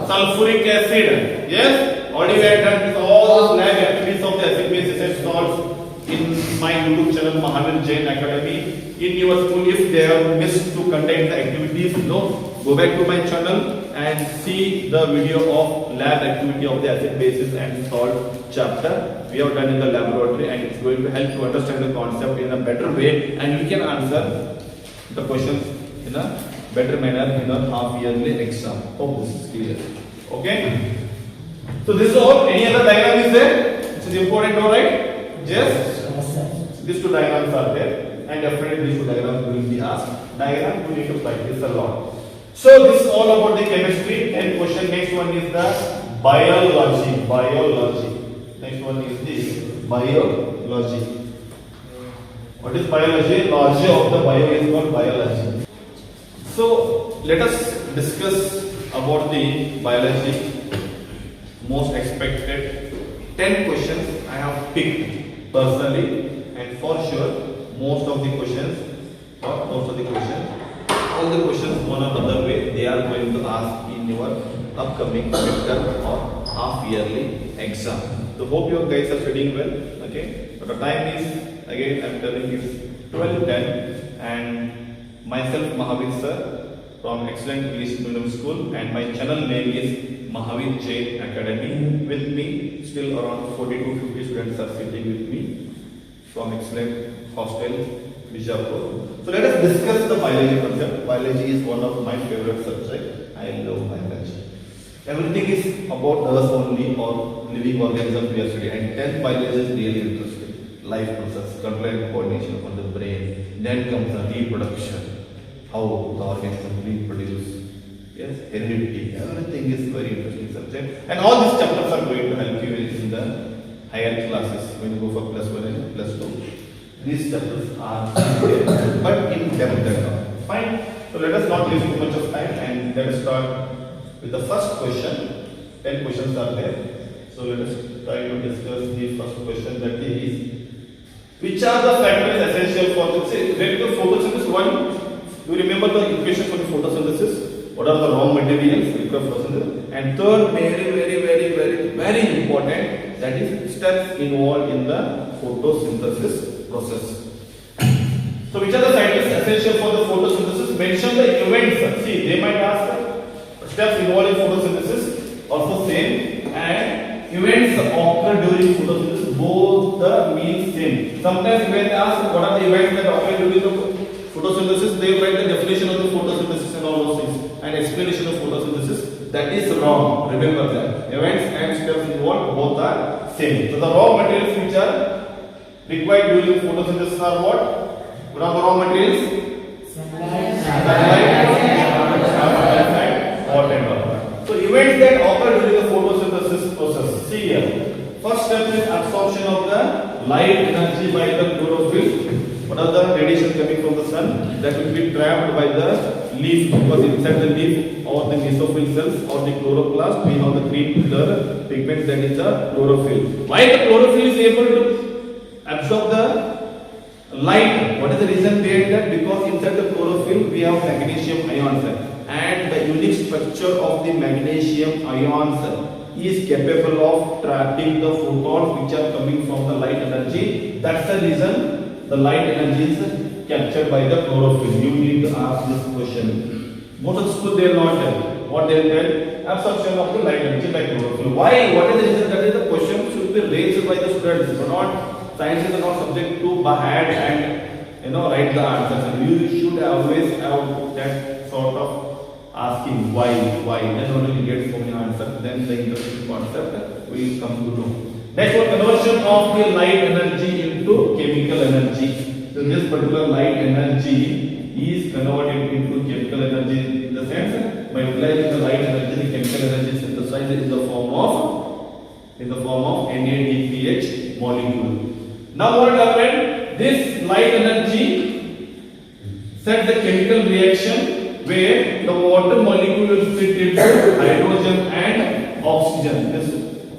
S1: sulfuric acid. Yes, already we have done all the lab activities of the acid base essential salts in my YouTube channel Mahavir Jain Academy. In your school, if they have missed to conduct the activities, go back to my channel and see the video of lab activity of the acid bases and salt chapter we have done in the laboratory, and it's going to help you understand the concept in a better way, and you can answer the questions in a better manner in a half yearly exam. Hope this is clear. Okay. So this is all. Any other diagram is there? This is important, alright? Yes. These two diagrams are there, and definitely these two diagrams will be asked. Diagram you need to practice a lot. So this is all about the chemistry. And question next one is the biology. Biology. Next one is the biology. What is biology? Logy of the bio is called biology. So let us discuss about the biology. Most expected 10 questions I have picked personally, and for sure most of the questions, all the questions one or other way they are going to ask in your upcoming midterm or half yearly exam. So hope you guys are studying well. Okay, but the time is, again I'm telling you, 12:10, and myself Mahavir sir from Excellent English Medium School, and my channel name is Mahavir Jain Academy. With me, still around 40 to 50 students are sitting with me from Excellent Hostel, Bijapur. So let us discuss the biology concept. Biology is one of my favorite subjects. I love biology. Everything is about us only, or living organisms we are studying. And 10 biology is really interesting. Life process, control and coordination of the brain. Then comes the reproduction. How the organism reproduce. Yes, heredity. Everything is very interesting subject. And all these chapters are going to help you in the higher classes when you go for +1 and +2. These chapters are there, but in depth. Fine. So let us not waste too much of time, and let us start with the first question. 10 questions are there. So let us try to discuss the first question, that is, which are the factors essential for the photosynthesis? One, do you remember the equation for the photosynthesis? What are the raw materials required for photosynthesis? And third, very important, that is steps involved in the photosynthesis process. So which are the factors essential for the photosynthesis? Mention the events. See, they might ask steps involved in photosynthesis, also same, and events occur during photosynthesis, both the mean same. Sometimes when they ask what are the events that occur during the photosynthesis, they write the definition of the photosynthesis and all those things, and explanation of photosynthesis. That is wrong. Remember that. Events and steps involved both are same. So the raw materials which are required during photosynthesis are what? What are the raw materials? Sunlight, water and water. So events that occur during the photosynthesis process. See here. First step is absorption of the light energy by the chlorophyll. What are the radiation coming from the sun? That will be trapped by the leaf, because inside the leaf or the mesophyll cells or the chloroplast we have the green color pigment, that is the chlorophyll. Why the chlorophyll is able to absorb the light? What is the reason behind that? Because inside the chlorophyll we have magnesium ions, and the unique structure of the magnesium ions is capable of trapping the photons which are coming from the light energy. That's the reason the light energy is captured by the chlorophyll. You need to ask this question. Most of the school they will not tell. What they will tell? Absorption of the light energy by chlorophyll. Why? What is the reason? That is the question should be raised by the students. So not, science is not subject to ahead and write the answers. And you should always have that sort of asking why, then only you get so many answers, then the interesting concept will come to know. Next one, conversion of the light energy into chemical energy. So this particular light energy is converted into chemical energy, in the sense by utilizing the light energy, the chemical energy synthesized in the form of NADPH molecule. Now what happened? This light energy set the chemical reaction where the water molecule will split into hydrogen and oxygen. This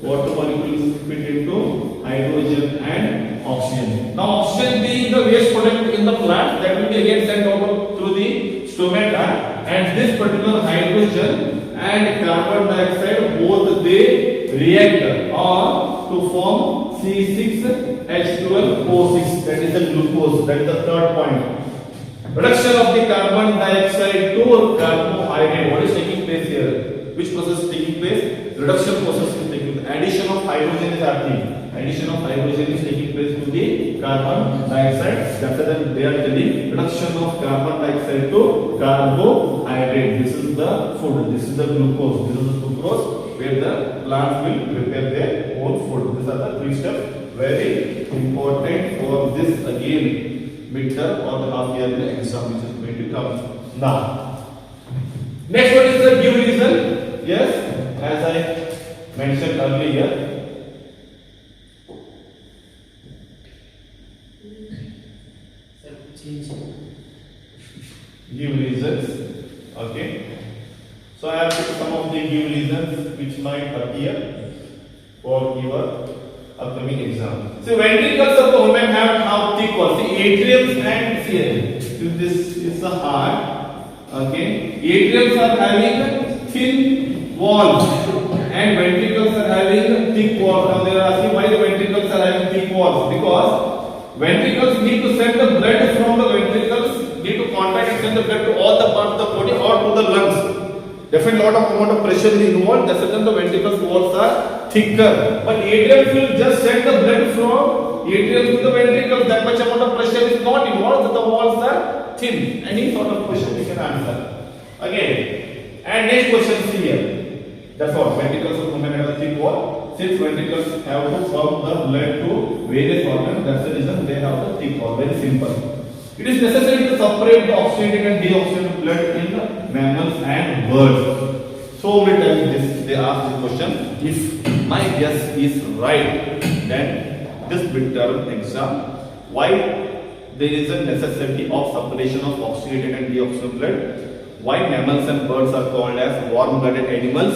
S1: water molecule is split into hydrogen and oxygen. Now oxygen being the waste product in the plant, that will be again sent over through the stomata, and this particular hydrogen and carbon dioxide both they react or to form C6H12O6, that is the glucose. That is the third point. Reduction of the carbon dioxide to carbohydrate. What is taking place here? Which process is taking place? Reduction process is taking place. Addition of hydrogen is happening. Addition of hydrogen is taking place to the carbon dioxide. That's why they are telling reduction of carbon dioxide to carbohydrate. This is the food. This is the glucose. This is the sucrose where the plants will prepare their own food. These are the three steps. Very important for this again midterm or the half yearly exam which is going to come now. Next one is the give reason. Yes, as I mentioned earlier. Give reasons. Okay. So I have picked some of the give reasons which might appear for your upcoming exam. So ventricles of the women have thick walls. See atriums and here. This is the heart. Okay. Atriums are having thin walls and ventricles are having thick walls. Now they are asking why the ventricles are having thick walls. Because ventricles need to send the blood from the ventricles, need to contact and send the blood to all the parts of the body or to the lungs. Definitely lot of amount of pressure is involved. That's why the ventricles walls are thicker. But atriums will just send the blood from atriums to the ventricles. That much amount of pressure is not involved. So the walls are thin. Any sort of question you can answer. Again. And next question is here. That's all. Ventricles of women have a thick wall. Since ventricles have to pump the blood to various organs, that's the reason they have a thick wall. Very simple. It is necessary to separate the oxygenated and deoxygenated blood in mammals and birds. So many times they ask this question. If my guess is right, then this midterm exam, why there is a necessity of separation of oxygenated and deoxygenated blood? Why mammals and birds are called as warm-blooded animals?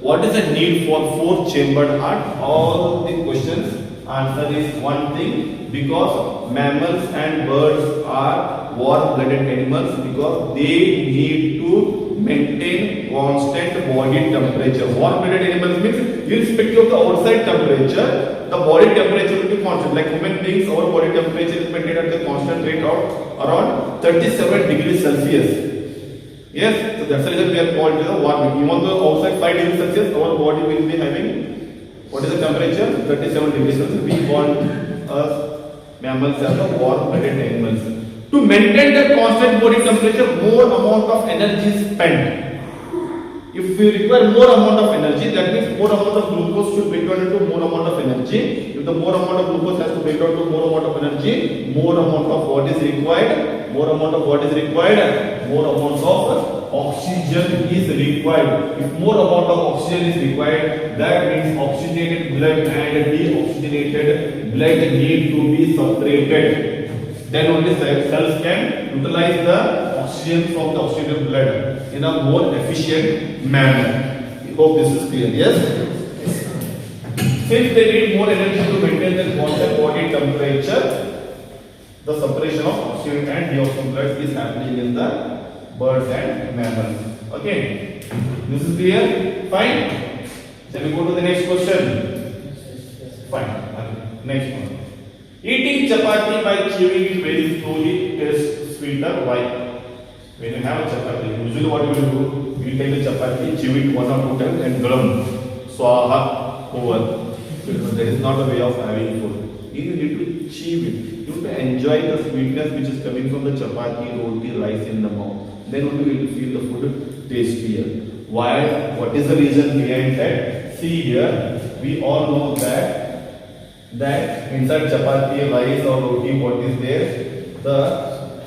S1: What is the need for four-chambered heart? All the questions answer is one thing. Because mammals and birds are warm-blooded animals because they need to maintain constant body temperature. Warm-blooded animals means irrespective of the outside temperature, the body temperature will be constant. Like human beings, our body temperature is maintained at the constant rate of around 37 degrees Celsius. Yes, so that's the reason we are called the warm. Even though outside 5 degrees Celsius, our body will be having, what is the temperature? 37 degrees Celsius. We want mammals are the warm-blooded animals. To maintain the constant body temperature, more amount of energy is spent. If we require more amount of energy, that means more amount of glucose should break down into more amount of energy. If the more amount of glucose has to break down to more amount of energy, more amount of what is required? More amount of what is required? More amount of oxygen is required. If more amount of oxygen is required, that means oxygenated blood and deoxygenated blood need to be separated. Then only cells can utilize the oxygen from the oxygenated blood in a more efficient manner. I hope this is clear. Yes? Since they need more energy to maintain their constant body temperature, the separation of oxygen and deoxygen blood is happening in the birds and mammals. Okay, this is clear. Fine. Shall we go to the next question? Fine. Okay. Next one. Eating chapati by chewing it very slowly tastes sweeter. Why? When you have a chapati, usually what you will do? You take the chapati, chew it 1 or 2 times, and glum, swaha, over. That is not a way of having food. You need to chew it. You need to enjoy the sweetness which is coming from the chapati, roti, rice in the mouth. Then only you will feel the food tastier. Why? What is the reason behind that? See here, we all know that inside chapati, rice or roti, what is there? The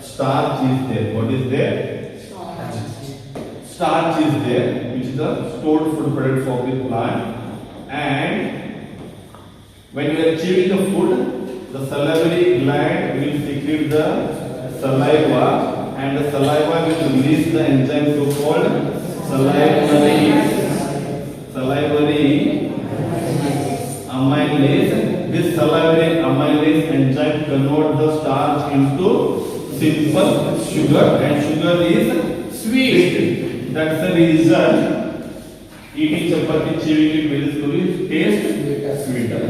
S1: starch is there. What is there? starch is there, which is the stored food product from the plant, and when you are chewing the food, the salivary gland will secrete the saliva, and the saliva will release the enzyme so called salivary amylase. This salivary amylase enzyme converts the starch into simple sugar, and sugar is sweet. That's the reason eating chapati, chewing it very slowly, taste sweeter.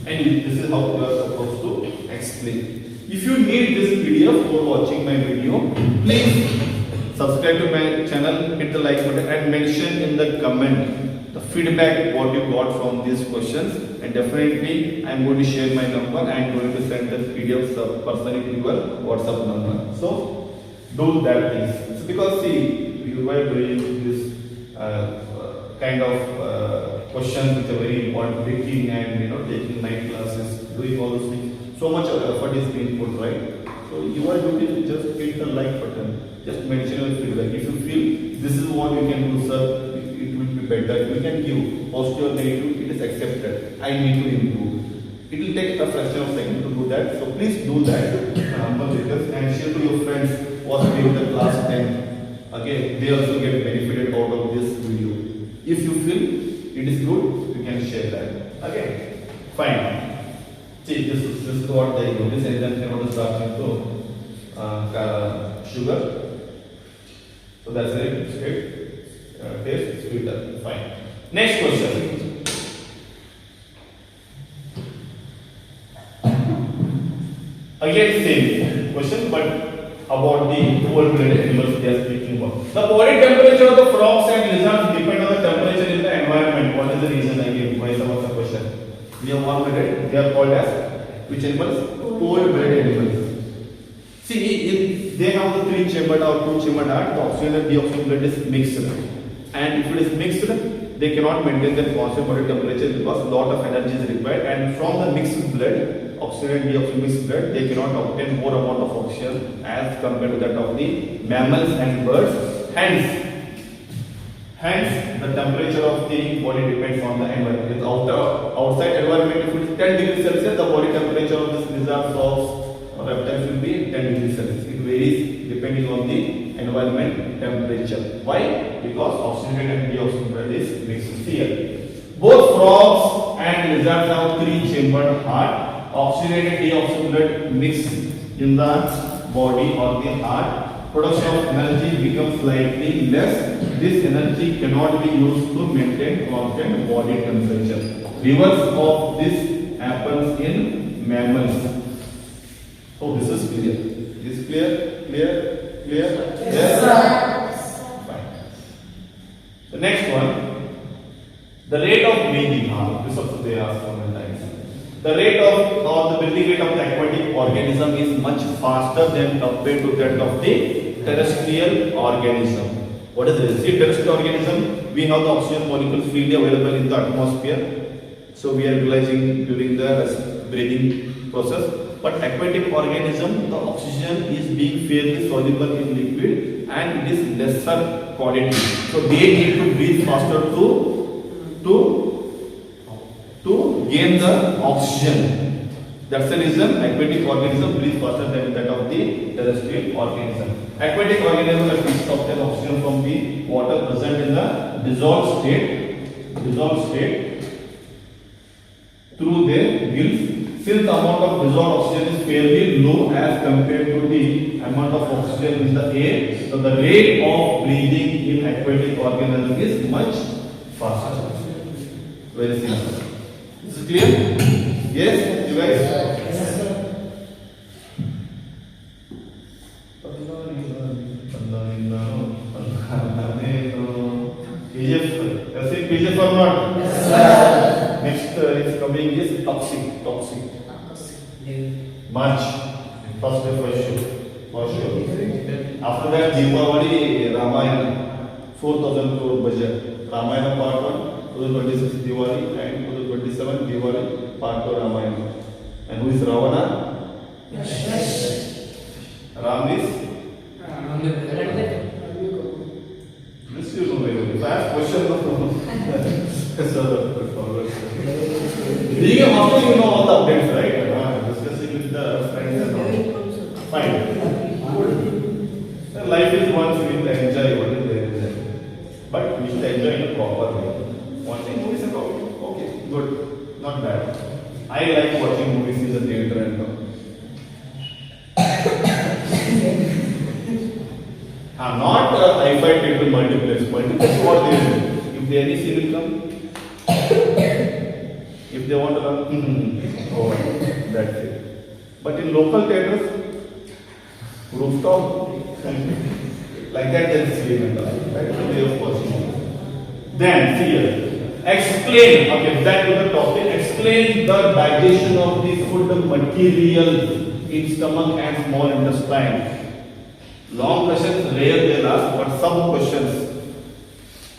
S1: And this is how you are supposed to explain. If you need this PDF for watching my video, please subscribe to my channel, hit the like button, and mention in the comment the feedback what you got from these questions. And definitely I am going to share my number. I am going to send the PDF personally to your WhatsApp number. So do that please. It's because see, you were doing this kind of questions which are very important, taking and taking night classes, doing all those things. So much effort is being put, right? So your duty is just hit the like button. Just mention your feedback. If you feel this is what you can do, sir, it will be better. You can give positive or negative. It is accepted. I need to improve. It will take a fraction of second to do that. So please do that. And share to your friends who are in the class 10. Okay, they also get benefited out of this video. If you feel it is good, you can share that. Okay, fine. See, this is what they do. This enzyme cannot start into sugar. So that's it. Taste sweeter. Fine. Next question. Again, same question, but about the cold-blooded animals they are speaking about. The body temperature of the frogs and lizards depend on the temperature in the environment. What is the reason I gave? Why is the question? We have one minute. They are called as which animals? Cold-blooded animals. See, if they have the 3-chambered or 2-chambered heart, the oxygen and deoxygen blood is mixed. And if it is mixed, they cannot maintain their constant body temperature because a lot of energy is required. And from the mixed blood, oxygen and deoxygen mixed blood, they cannot obtain more amount of oxygen as compared to that of the mammals and birds. Hence, the temperature of the body depends on the environment. With outside environment, if it is 10 degrees Celsius, the body temperature of this lizard, frogs, or reptiles will be 10 degrees Celsius. It varies depending on the environment temperature. Why? Because oxygen and deoxygen blood is mixed here. Both frogs and lizards have 3-chambered heart. Oxygen and deoxygen blood mixed in the body or the heart. Production of energy becomes slightly less. This energy cannot be used to maintain constant body temperature. Reverse of this happens in mammals. So this is clear. Is clear? Clear? Yes, sir. Fine. The next one. The rate of breathing. This also they ask so many times. The rate of or the breathing rate of the aquatic organism is much faster than compared to that of the terrestrial organism. What is this? See, terrestrial organism, we have the oxygen molecules freely available in the atmosphere. So we are utilizing during the breathing process. But aquatic organism, the oxygen is being fairly soluble in liquid and it is lesser quantity. So they need to breathe faster to gain the oxygen. That's the reason aquatic organism breathe faster than that of the terrestrial organism. Aquatic organisms are fixed of their oxygen from the water present in the dissolved state through their gills. Since the amount of dissolved oxygen is fairly low as compared to the amount of oxygen in the air, so the rate of breathing in aquatic organism is much faster. Very simple. Is it clear? Yes, you guys?
S2: Yes, sir.
S1: KGF or not?
S2: Yes, sir.
S1: Next is coming is toxic. March, first day for sure. After that, Deepavali, Ramayana, 4,000 crore budget. Ramayana part 1, 2026 Diwali, and 2027 Diwali part 2 Ramayana. And who is Ravana?
S2: Yes.
S1: Ram is? If I ask question, being a master, you know all the updates, right? Discussing with the friends and all. Fine. Life is once we will enjoy what is there. But we should enjoy in a proper way. Watching movies and all, okay, good, not bad. I like watching movies in the theater and all. Not hi-fi theater multiplex. Multiplex what they do? If they any scene will come, if they want to come, oh, that's it. But in local theaters, rooftop, like that there is screen and all. That's the way of watching. Then, see here. Explain, okay, back to the topic. Explain the digestion of the food material in stomach and small intestine. Long questions rare they ask, but some questions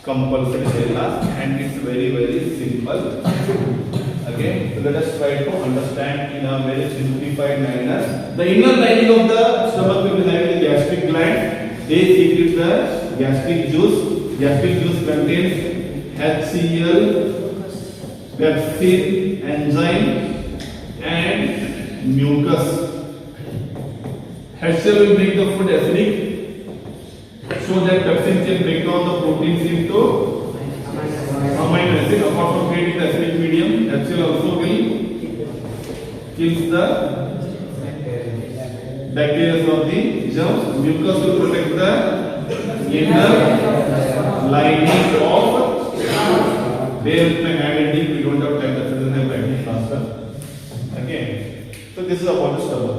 S1: compulsory they ask, and it's very simple. Okay, so let us try to understand in a very simplified manner. The inner lining of the stomach will be having the gastric gland. They secrete the gastric juice. Gastric juice contains HCl, pepsin, enzyme, and mucus. HCl will make the food acidic, so that pepsin can break down the proteins into amino acid. Apart from creating the acidic medium, HCl also will kill the bacteria or the germs. Mucus will protect the inner lining of. There with my hand ending, we don't have time, that doesn't have writing faster. Okay. So this is about the stomach.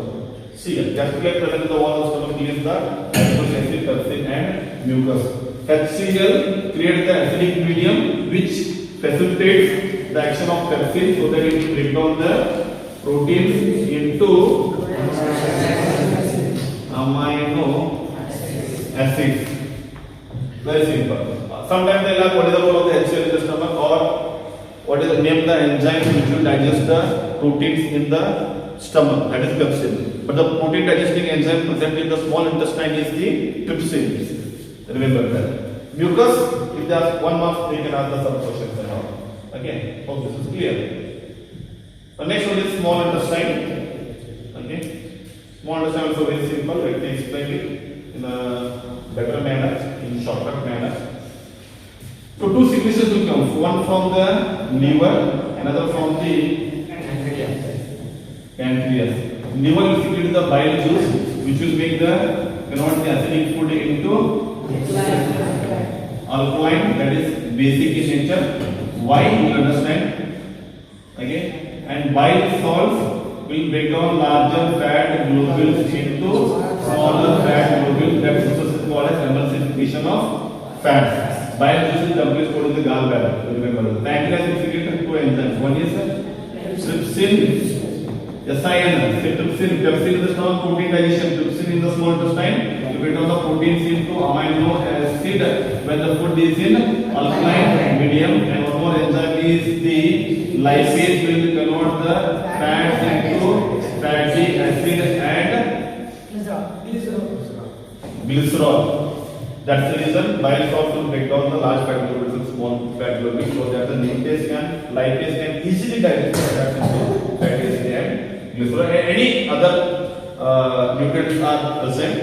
S1: See, gastric present in the wall of the stomach is the acid, pepsin and mucus. HCl creates the acidic medium which facilitates the action of pepsin so that it breaks down the proteins into amino acids. Very simple. Sometimes they ask what is the role of the HCl in the stomach, or what is the name the enzyme which will digest the proteins in the stomach, that is pepsin. But the protein digesting enzyme present in the small intestine is the trypsin. Remember that. Mucus, if they ask 1 mark, they can ask the some questions and all. Okay, hope this is clear. The next one is small intestine. Okay, small intestine also very simple. Let me explain it in a better manner, in shortcut manner. So two secretions will come, one from the liver, another from the pancreas. Liver will secrete the bile juice, which will make convert the acidic food into alkaline, that is basic in nature. Why? You will understand. Okay, and bile salts will break down larger fat globules into smaller fat globules. That process is called as emulsification of fat. Bile juice is complete stored in the gallbladder. Remember, pancreas is secreted two enzymes. One is trypsin, trypsin, pepsin in the stomach, protein digestion, trypsin in the small intestine. You break down the proteins into amino acid when the food is in alkaline medium, and one more enzyme is the lipase will convert the fats into fatty acid and glycerol. That's the reason bile salts will break down the large fat globules and small fat globules, so that the lipase can easily digest the fats into fatty acid and glycerol. Any other nutrients are present.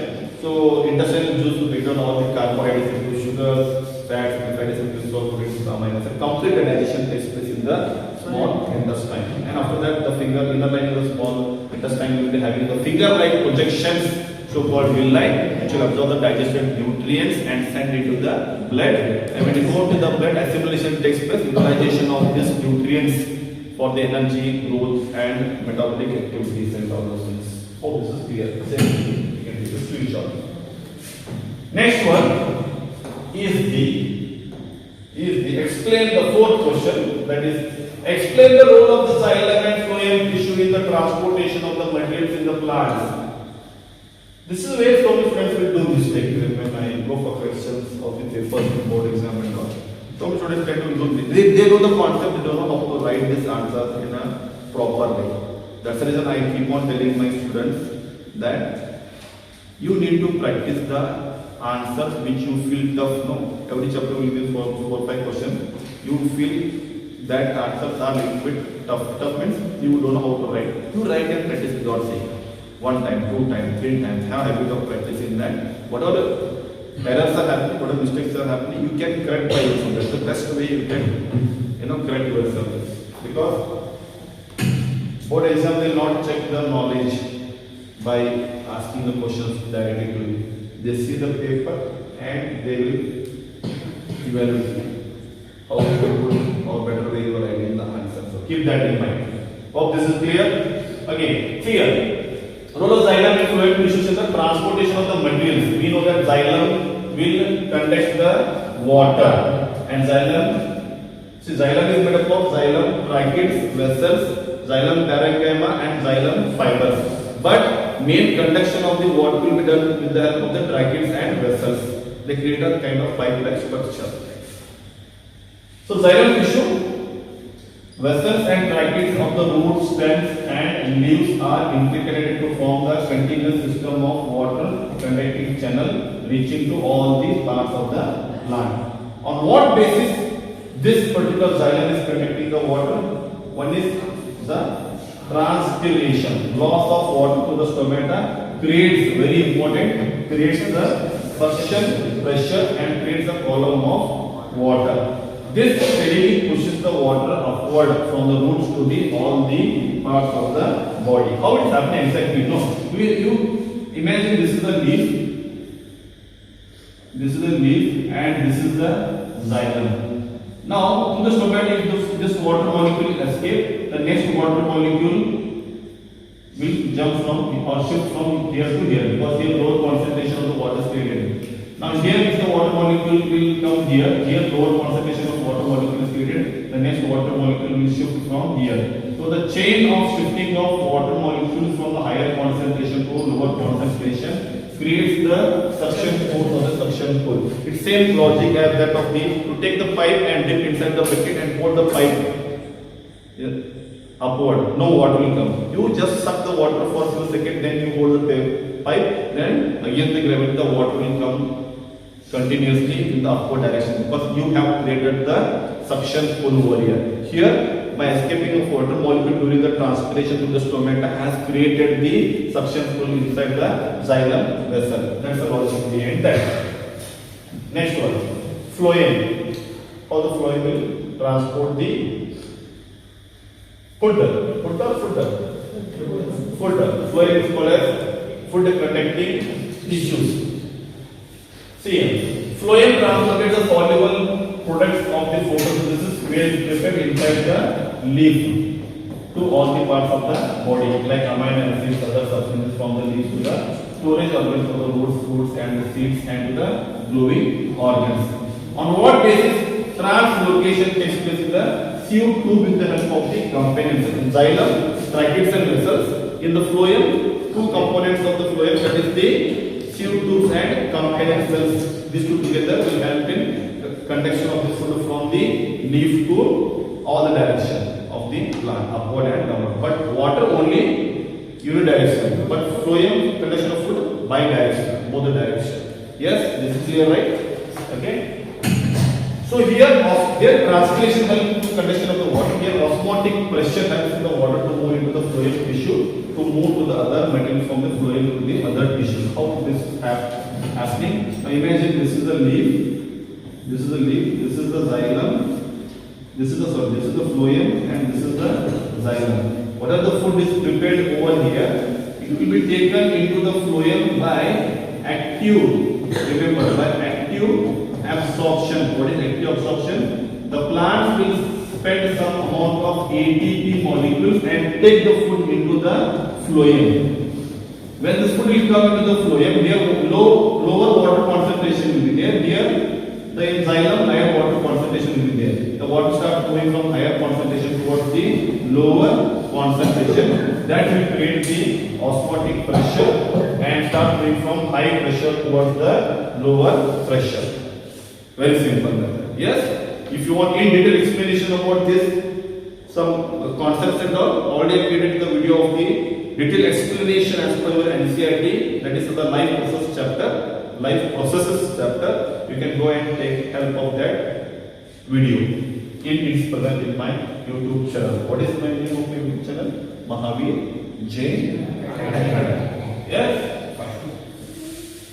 S1: So intestinal juice will break down all the carbohydrates into sugars, fats, fatty acids, glycerol, proteins, amino acids. Complete digestion takes place in the small intestine. And after that, the inner lining of the small intestine will be having the finger-like projections, so-called villi, which will absorb the digested nutrients and send it to the blood. And when it goes to the blood, assimilation takes place, utilization of these nutrients for the energy, growth, and metabolic activities and all those things. Oh, this is clear. Same, you can take a screenshot. Next one is the explain the fourth question, that is explain the role of the xylem and phloem tissue in the transportation of the materials in the plants. This is where so many students will do mistake when I go for questions of the papers in board exam and all. So many students tend to do this. They know the concept, they don't know how to write this answer in a proper way. That's the reason I keep on telling my students that you need to practice the answers which you feel tough? No, every chapter will be 4 5 questions. You feel that answers are little bit tough. Tough means you don't know how to write. You write and practice without saying. 1 time, 2 times, 3 times. Have a habit of practicing that. Whatever errors are happening, whatever mistakes are happening, you can correct by yourself. That's the best way you can, correct yourself. Because board exam will not check the knowledge by asking the questions directly to you. They see the paper and they will evaluate you. How good or better way you are writing the answer. So keep that in mind. Hope this is clear. Again, here. Role of xylem in fluid tissues is the transportation of the materials. We know that xylem will conduct the water, and xylem is made up of xylem tracheids, vessels, xylem parenchyma, and xylem fibers. But main conduction of the water will be done with the help of the tracheids and vessels. They create a kind of pipe-like structure. So xylem tissue. Vessels and tracheids of the roots, stems and leaves are integrated to form the continuous system of water conducting channel reaching to all the parts of the plant. On what basis this particular xylem is conducting the water? One is the transpiration. Loss of water to the stomata creates, very important, creates the suction pressure and creates a column of water. This steadily pushes the water upward from the roots to all the parts of the body. How it is happening exactly? No. You imagine this is the leaf, and this is the xylem. Now, to the stomata, if this water molecule escape, the next water molecule will jump from or shift from here to here, because here lower concentration of the water is created. Now here if the water molecule will come here lower concentration of water molecule is created, the next water molecule will shift from here. So the chain of shifting of water molecules from the higher concentration to lower concentration creates the suction force or the suction pull. It's same logic as that of to take the pipe and dip inside the bucket and hold the pipe upward. No water will come. You just suck the water for a few seconds, then you hold the pipe, then again the gravity, the water will come continuously in the upward direction, because you have created the suction pull over here. Here, by escaping of water molecule during the transpiration to the stomata has created the suction pull inside the xylem vessel. That's the logic behind that. Next one, phloem. How the phloem will transport the footer. Phloem is called as food conducting tissues. See, phloem transported the soluble products of the photosynthesis where it prepared inside the leaf to all the parts of the body, like amino acids, other substances from the leaves to the storage organs of the roots, fruits, and the seeds, and to the growing organs. On what basis translocation takes place in the sieve tube with the help of the components in xylem, tracheids, and vessels. In the phloem, two components of the phloem, that is the sieve tubes and companion cells. These two together will help in conduction of the food from the leaf to all the direction of the plant, upward and downward. But water only unidirectional. But phloem conduction of food bidirectional, both the direction. Yes, this is clear, right? Okay. So here transpiration helps in conduction of the water. Here osmotic pressure helps in the water to move into the phloem tissue, to move to the other material from the phloem to the other tissue. How this is happening? Now imagine this is the leaf, this is the xylem, this is the phloem, and this is the xylem. Whatever the food is prepared over here, it will be taken into the phloem by active, remember, by active absorption. What is active absorption? The plants will spend some amount of ATP molecules and take the food into the phloem. When this food will come into the phloem, here lower water concentration will be there. Here the xylem higher water concentration will be there. The water starts moving from higher concentration towards the lower concentration. That will create the osmotic pressure and start moving from high pressure towards the lower pressure. Very simple method. Yes? If you want in detail explanation about this, some concepts and all, already I created the video of the detailed explanation as per your NCERT, that is the life process chapter. life processes chapter, you can go and take help of that video. It's present in my YouTube channel. What is my name of my YouTube channel? Mahavir Jain Academy. Yes?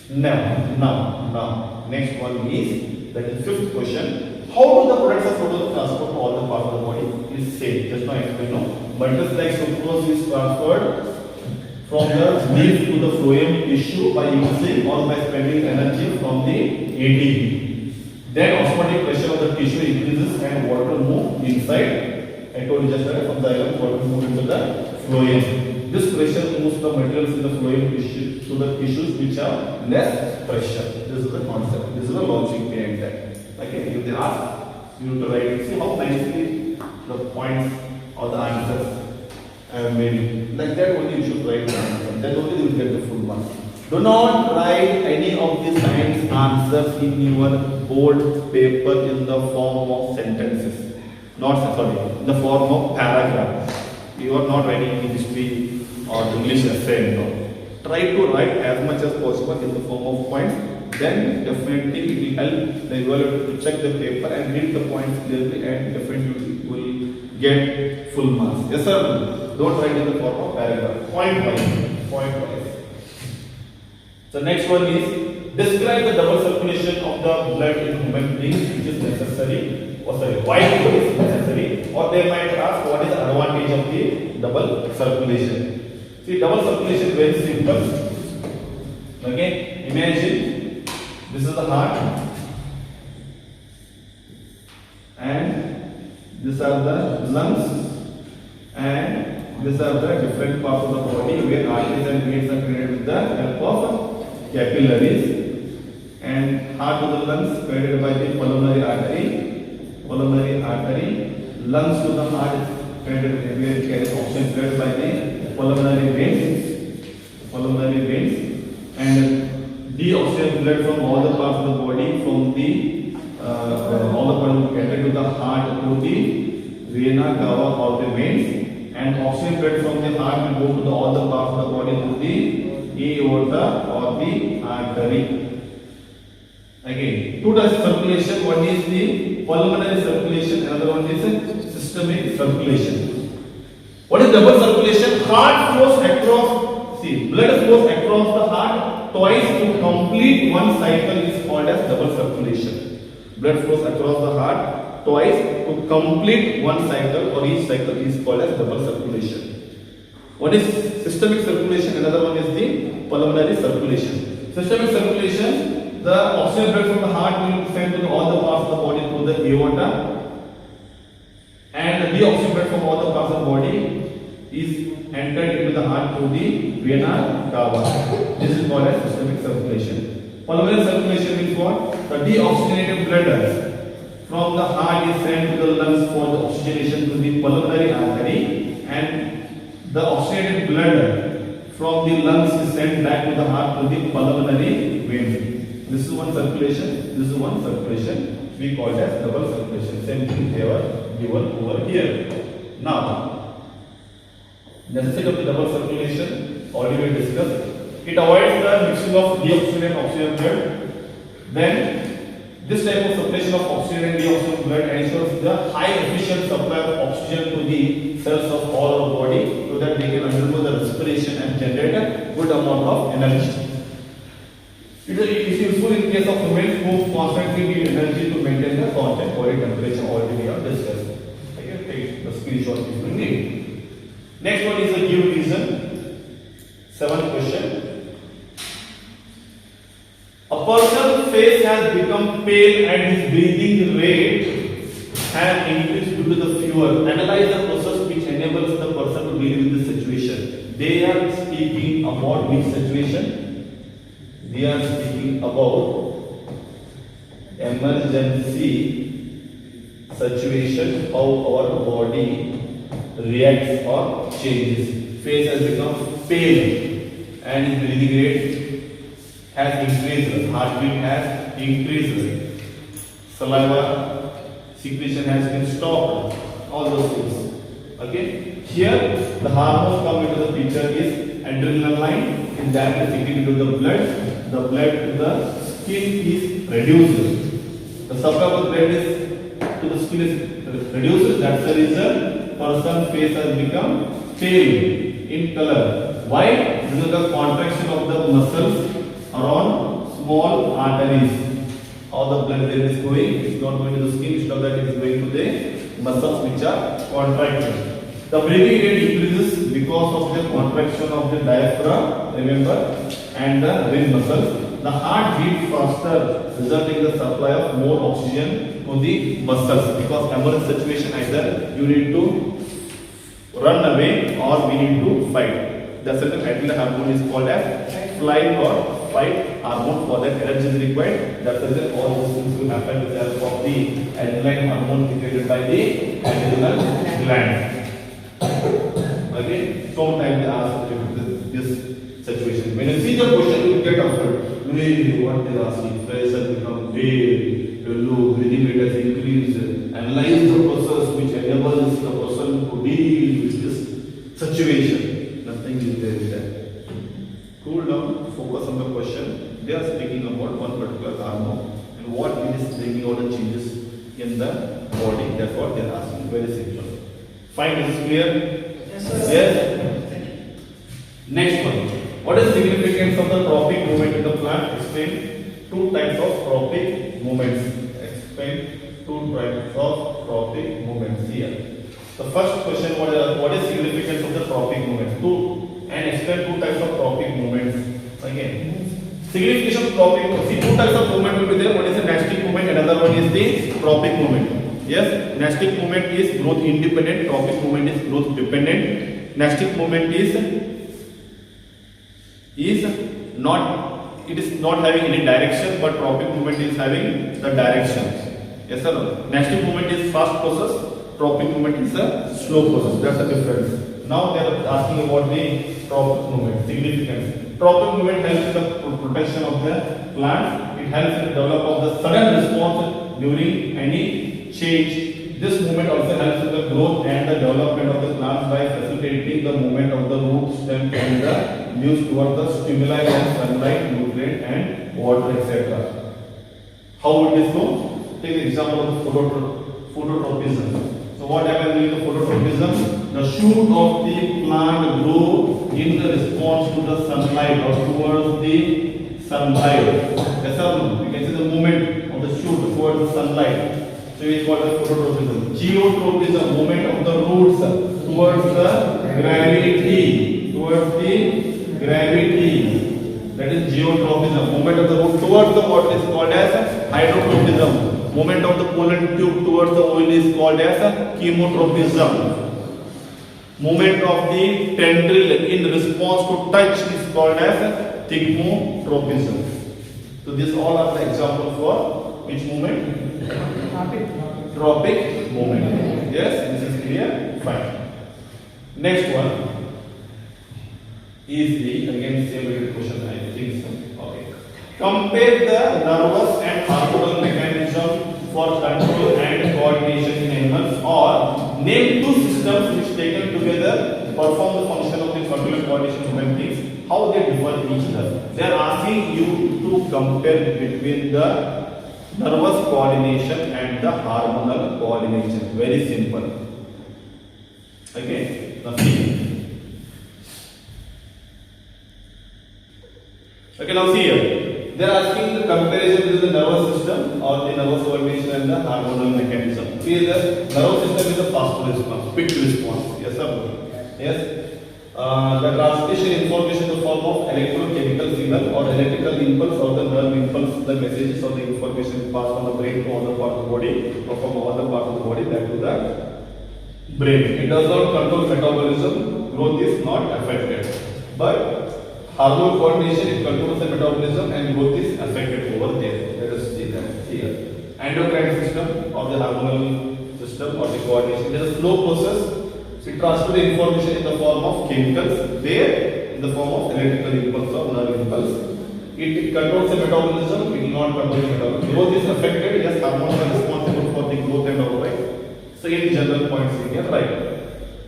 S1: Now, next one is that is fifth question. How do the products of photo transport to all the parts of the body is same? Just now I explained. No, maltose like sucrose is transferred from the leaf to the phloem tissue by using or by spending energy from the ATP. Then osmotic pressure of the tissue increases and water move inside. I told you just now from the xylem, water move into the phloem. This pressure moves the materials in the phloem tissue to the tissues which have less pressure. This is the concept. This is the logic behind that. Okay, if they ask, you have to write. See how nicely the points or the answers I have made. Like that only you should write the answer. Then only you will get the full mark. Do not write any of the science answers in your board paper in the form of sentences. Not sorry, in the form of paragraph. You are not writing in history or English essay. No. Try to write as much as possible in the form of points. Then definitely it will help the evaluator to check the paper and read the points clearly, and definitely you will get full marks. Yes sir. Don't write in the form of paragraph. Point wise. So next one is describe the double circulation of the blood in human beings, which is necessary. Why it is necessary? Or they might ask what is the advantage of the double circulation. See, double circulation is very simple. Okay, imagine this is the heart and these are the lungs and these are the different parts of the body where arteries and veins are created with the help of capillaries, and heart to the lungs created by the pulmonary artery, lungs to the heart is created where it carries oxygen created by the pulmonary veins, and deoxygenated blood from all the parts of the body, from the all the blood carried to the heart to the vena cava or the veins, and oxygen blood from the heart will go to all the parts of the body to the aorta or the artery. Again, two types of circulation. One is the pulmonary circulation, another one is systemic circulation. What is double circulation? Heart flows across, see, blood flows across the heart twice to complete one cycle is called as double circulation. Blood flows across the heart twice to complete one cycle, or each cycle is called as double circulation. One is systemic circulation, another one is the pulmonary circulation. Systemic circulation, the oxygen blood from the heart will be sent to all the parts of the body through the aorta, and the deoxygen blood from all the parts of the body is entered into the heart through the vena cava. This is called as systemic circulation. Pulmonary circulation means what? The deoxygenated blood from the heart is sent to the lungs for the oxygenation to the pulmonary artery, and the oxygenated blood from the lungs is sent back to the heart to the pulmonary veins. This is one circulation, this is one circulation. We call it as double circulation. Same thing they are given over here. Now, necessity of the double circulation already we discussed. It avoids the mixing of deoxygen and oxygen blood. Then, this type of separation of oxygen and deoxygen blood ensures the high efficient supply of oxygen to the cells of all our body, so that they can undergo the respiration and generate a good amount of energy. It is useful in case of humans who constantly need energy to maintain the constant body temperature. Already we have discussed. I can take the screenshot if you need. Next one is the give reason. 7th question. A person's face has become pale and his breathing rate has increased due to the fever. Analyze the process which enables the person to deal with the situation. They are speaking about which situation? We are speaking about emergency situation, how our body reacts or changes. Face has become pale and his breathing rate has increased, heartbeat has increased, saliva secretion has been stopped, all those things. Okay, here the hormones come into the picture is adrenaline, in that is secreted into the blood to the skin is reduced. The supply of the blood is to the skin is reduced. That's the reason person's face has become pale in color. Why? Because of the contraction of the muscles around small arteries. All the blood there is going, it's not going to the skin, instead of that it is going to the muscles which are contracted. The breathing rate increases because of the contraction of the diaphragm, remember, and the ring muscles. The heart beats faster, resulting in the supply of more oxygen to the muscles. Because emergency situation, either you need to run away or we need to fight. The certain adrenal hormone is called as flight or fight hormone. For that energy is required. That's why all these things will happen with the help of the adrenaline hormone secreted by the adrenal gland. Again, sometimes they ask this situation. When you see the question, you get afraid. What they are asking, pressure become pale, yellow, breathing rate has increased. Analyze the process which enables the person to deal with this situation. Nothing is there in that. Cool down, focus on the question. They are speaking about one particular hormone and what it is bringing out the changes in the body. That's what they are asking. Very simple. Fine, is it clear? Yes. Next one. What is the significance of the tropic movement in the plant? Explain two types of tropic movements. Explain two types of tropic movements here. The first question: what is significance of the tropic movement? And explain two types of tropic movements. Again, signification of tropic. See, two types of movement will be there. One is the nastic movement, another one is the tropic movement. Yes, nastic movement is growth independent, tropic movement is growth dependent. Nastic movement is not having any direction, but tropic movement is having the direction. Yes or no? Nastic movement is fast process, tropic movement is a slow process. That's the difference. Now they are asking about the tropic movement significance. Tropic movement helps in the protection of the plant. It helps in the development of the sudden response during any change. This movement also helps in the growth and the development of the plants by facilitating the movement of the root, stem and the leaves towards the stimuli like sunlight, nutrient and water, etc. How would this go? Take the example of the phototropism. So what happens in the phototropism? The shoot of the plant grow in the response to the sunlight or towards the sunlight. Yes or no? You can see the movement of the shoot towards the sunlight. So it is called as phototropism. Geotropism, movement of the roots towards the gravity. That is geotropism. Movement of the root towards the what is called as hydrotropism. Movement of the pollen tube towards the oil is called as chemotropism. Movement of the tendril in response to touch is called as thigmotropism. So these all are the examples for which movement? Tropic movement. Yes, this is clear? Fine. Next one is the again same related question, I think so. Okay. Compare the nervous and hormonal mechanism for control and coordination in animals, or name two systems which taken together perform the function of the control and coordination of human beings. How they differ each other? They are asking you to compare between the nervous coordination and the hormonal coordination. Very simple. Okay, now see. Okay, now see here. They are asking the comparison between the nervous system or the nervous coordination and the hormonal mechanism. See, the nervous system is a fast response, quick response. Yes or no? Yes. The transmission information in the form of electrochemical signal or electrical impulse or the nerve impulse, the messages or the information passed from the brain to other part of the body or from other part of the body back to the brain. It does not control metabolism, growth is not affected. But hormonal coordination, it controls the metabolism and growth is affected over there. Let us see that here. Endocrine system or the hormonal system or the coordination, it is a slow process. It transfers the information in the form of chemicals, there in the form of electrical impulse or nerve impulse. It controls the metabolism, it will not control the metabolism. Growth is affected, yes, hormones are responsible for the growth and all, right? So in general points in here, right?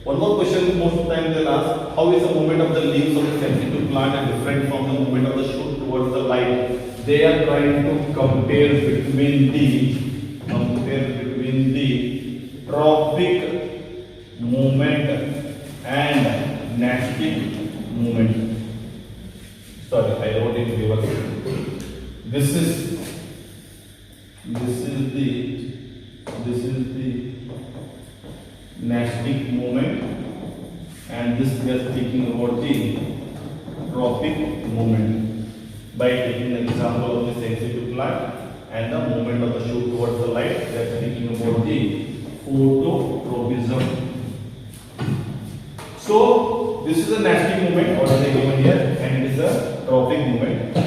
S1: One more question most of the time they'll ask, how is the movement of the leaves of the sensitive plant and different from the movement of the shoot towards the light? They are trying to compare between the tropic movement and nastic movement. Sorry, I wrote it reverse. This is the nastic movement, and this we are speaking about the tropic movement by taking the example of the sensitive plant and the movement of the shoot towards the light. They are speaking about the phototropism. So this is a nastic movement, what are they given here, and it is a tropic movement.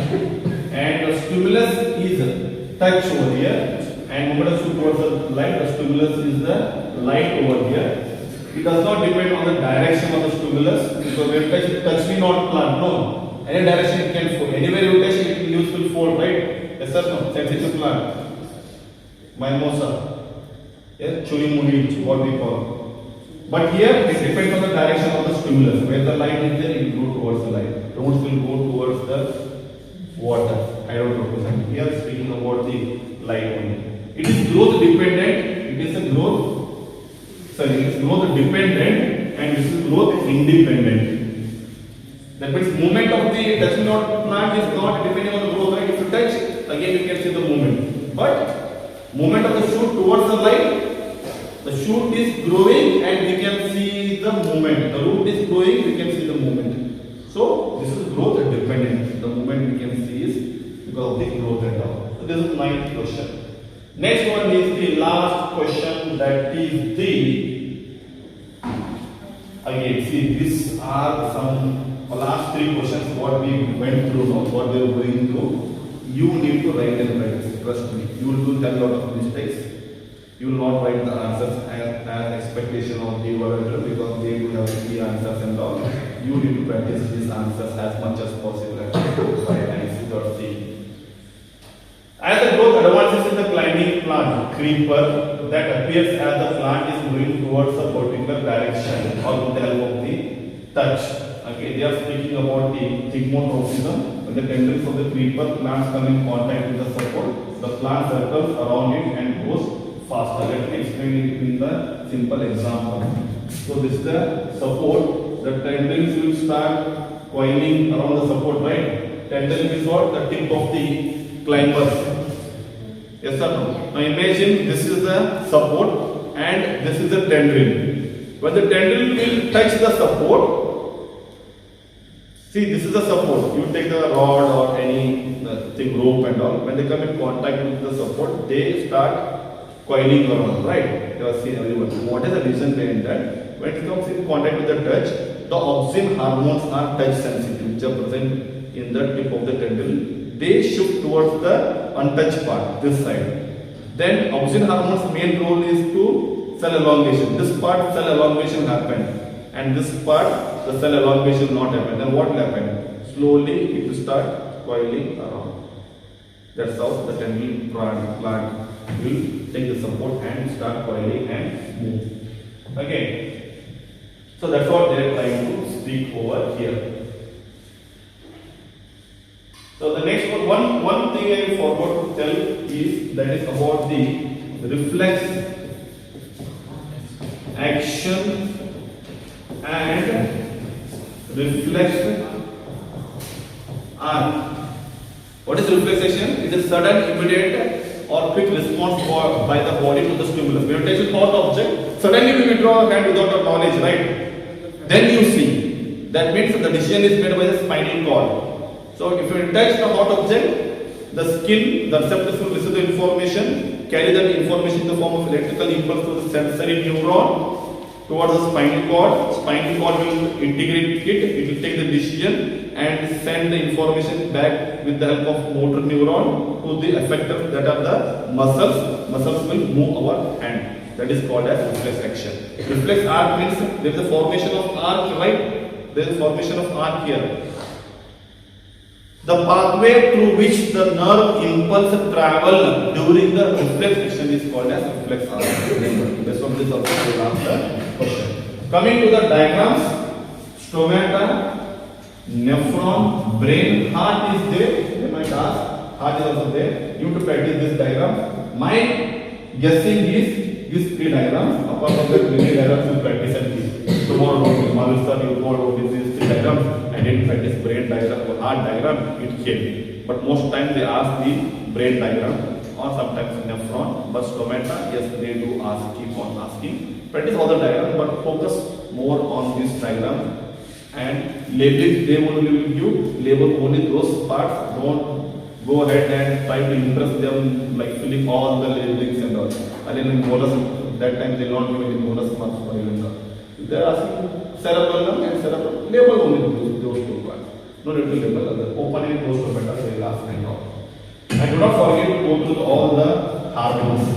S1: And the stimulus is touch over here, and movement of shoot towards the light. The stimulus is the light over here. It does not depend on the direction of the stimulus, because when touch me not plant, no. Any direction it can fall. Anywhere you touch it, leaves will fall, right? Yes or no? Sensitive plant. Mimosa. Yes, chewing moody, what we call. But here it depends on the direction of the stimulus. Where the light is there, it will go towards the light. Roots will go towards the water. Hydrotropism. Here speaking about the light only. It is growth dependent. It is a growth. Sorry, it is growth dependent, and this is growth independent. That means movement of the touching not plant is not depending on the growth, right? If you touch, again you can see the movement. But movement of the shoot towards the light, the shoot is growing and we can see the movement. The root is growing, we can see the movement. So this is growth dependent. The movement we can see is because of the growth and all. So this is ninth question. Next one is the last question, that is the, again see these are some last three questions what we went through, no? What we were going through. You need to write and practice, trust me. You will do a lot of mistakes. You will not write the answers as expectation of the evaluator, because they will have the answers and all. You need to practice these answers as much as possible and write and see. As the growth advances in the climbing plant, creeper, that appears as the plant is moving towards a particular direction or with the help of the touch. Okay, they are speaking about the thigmotropism. When the tendrils of the creeper plants come in contact with the support, the plant circles around it and goes faster. Let me explain it in the simple example. So this is the support. The tendrils will start coiling around the support, right? Tendril is what? The tip of the climber. Yes or no? Now imagine this is the support and this is the tendril. When the tendril will touch the support, see this is the support. You take the rod or any thing, rope and all. When they come in contact with the support, they start coiling around, right? You have seen everyone. What is the reason behind that? When it comes in contact with the touch, the auxin hormones are touch sensitive, which are present in the tip of the tendril. They shift towards the untouched part, this side. Then auxin hormone's main role is to cell elongation. This part cell elongation happened, and this part the cell elongation not happen. Then what will happen? Slowly it will start coiling around. That's how the tendril plant will take the support and start coiling and move. Okay. So that's what they are trying to speak over here. So the next one thing I forgot to tell is that is about the reflex action and reflex arc. What is reflex action? It is sudden, immediate or quick response by the body to the stimulus. When you touch a hot object, suddenly we withdraw our hand without our knowledge, right? Then you see. That means the decision is made by the spinal cord. So if you touch the hot object, the skin, the receptors will receive the information, carry that information in the form of electrical impulse to the sensory neuron towards the spinal cord. Spinal cord will integrate it, it will take the decision and send the information back with the help of motor neuron to the effectors that are the muscles. Muscles will move our hand. That is called as reflex action. Reflex arc means there is a formation of arc, right? There is a formation of arc here. The pathway through which the nerve impulse travel during the reflex action is called as reflex arc. Based on this also we will answer question. Coming to the diagrams, stomata, nephron, brain, heart is there. They might ask, heart is also there. You have to practice this diagram. My guessing is these three diagrams. Apart from the three diagrams, you practice and teach. Tomorrow, Mavis sir, you go over these three diagrams. I didn't practice brain diagram or heart diagram. It came, but most times they ask the brain diagram or sometimes nephron. But stomata, yes, they do ask. Keep on asking. Practice all the diagrams, but focus more on this diagram. And labeling, they only will give you label only those parts. Don't go ahead and try to impress them like filling all the labelings and all. And then in bonus, that time they will not give any bonus marks for you. If they are asking cerebellum and cerebellum, label only those two parts. No need to label other. Opening those two better, they will ask and all. And do not forget to go through all the hormones.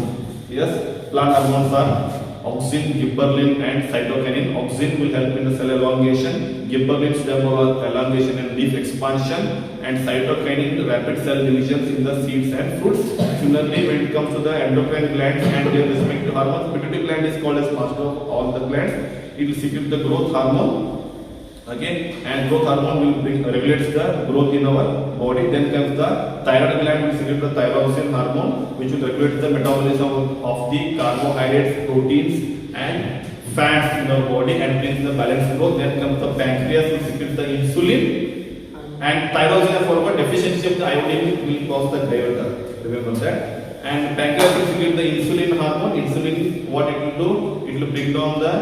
S1: Yes, plant hormones are auxin, gibberellin and cytokinin. Auxin will help in the cell elongation, gibberellin stem elongation and leaf expansion, and cytokinin rapid cell divisions in the seeds and fruits. Similarly, when it comes to the endocrine glands and their respective hormones, pituitary gland is called as master of all the glands. It will secrete the growth hormone. Again, and growth hormone will regulates the growth in our body. Then comes the thyroid gland, will secrete the thyroxine hormone, which will regulate the metabolism of the carbohydrates, proteins, and fats in our body and brings the balanced growth. Then comes the pancreas, will secrete the insulin, and thyroxine forward deficiency of the iodine will cause the diabetes. Remember that. And pancreas will secrete the insulin hormone. Insulin, what it will do? It will bring down the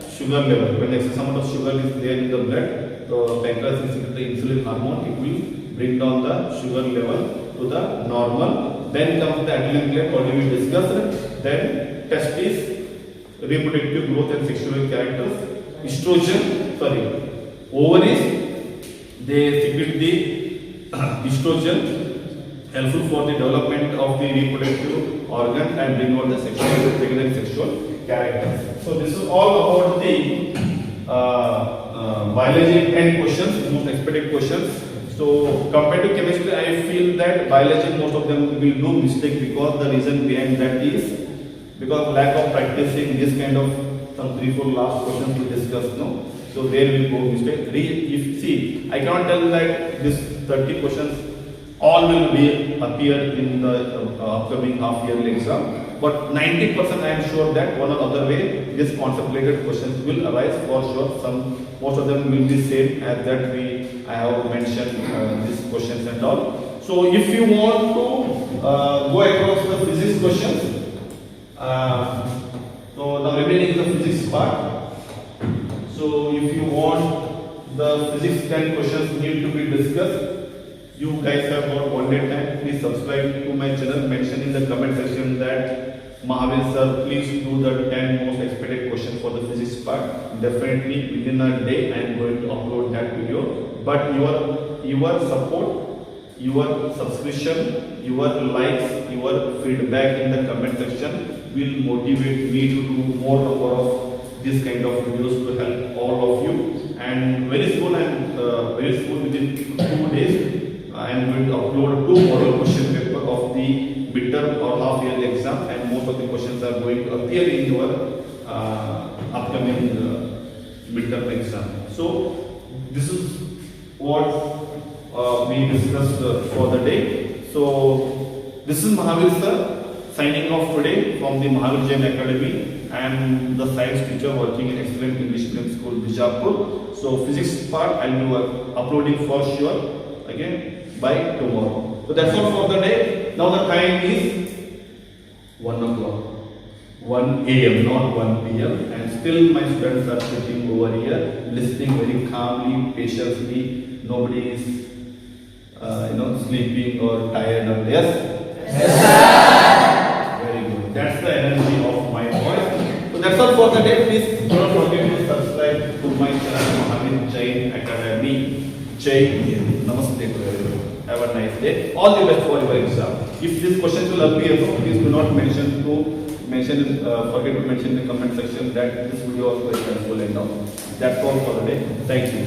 S1: sugar level. When excess amount of sugar is there in the blood, so pancreas will secrete the insulin hormone. It will bring down the sugar level to the normal. Then comes the adrenal gland, already we discussed. Then testes, reproductive growth and sexual characters. Ovaries, they secrete the estrogen, helpful for the development of the reproductive organ and bring out the sexual characters. So this is all about the biology 10 questions, most expected questions. So compared to chemistry, I feel that biology most of them will do mistake because the reason behind that is because of lack of practicing this kind of some 3-4 last questions to discuss. No, so there will go mistake. If see, I cannot tell that this 30 questions all will be appear in the upcoming half-yearly exam. But 90% I am sure that one or other way this concept-related questions will arise for sure. Most of them will be same as that I have mentioned these questions and all. So if you want to go across the physics questions, so the remaining is the physics part. So if you want the physics 10 questions need to be discussed, you guys have got 1 day time. Please subscribe to my channel. Mention in the comment section that Mahavir sir, please do the 10 most expected questions for the physics part. Definitely within a day I am going to upload that video. But your support, your subscription, your likes, your feedback in the comment section will motivate me to do more number of this kind of videos to help all of you. And very soon within 2 days I am going to upload 2 model question paper of the midterm or half yearly exam, and most of the questions are going to appear in your upcoming midterm exam. So this is what we discussed for the day. So this is Mahavir sir signing off today from the Mahavir Jain Academy. I am the science teacher working in Excellent English Medium School, Bijapur. So physics part I will be uploading for sure again by tomorrow. So that's all for the day. Now the time is 1 o'clock. 1 a.m. not 1 p.m. and still my students are sitting over here listening very calmly, patiently. Nobody is sleeping or tired or yes? Very good. That's the energy of my voice. So that's all for the day. Please do not forget to subscribe to my channel Mahavir Jain Academy. Jai Hind. Namaste to everyone. Have a nice day. All the best for your exam. If this question will appear, please do not forget to mention in the comment section that this video was very helpful and all. That's all for the day. Thank you.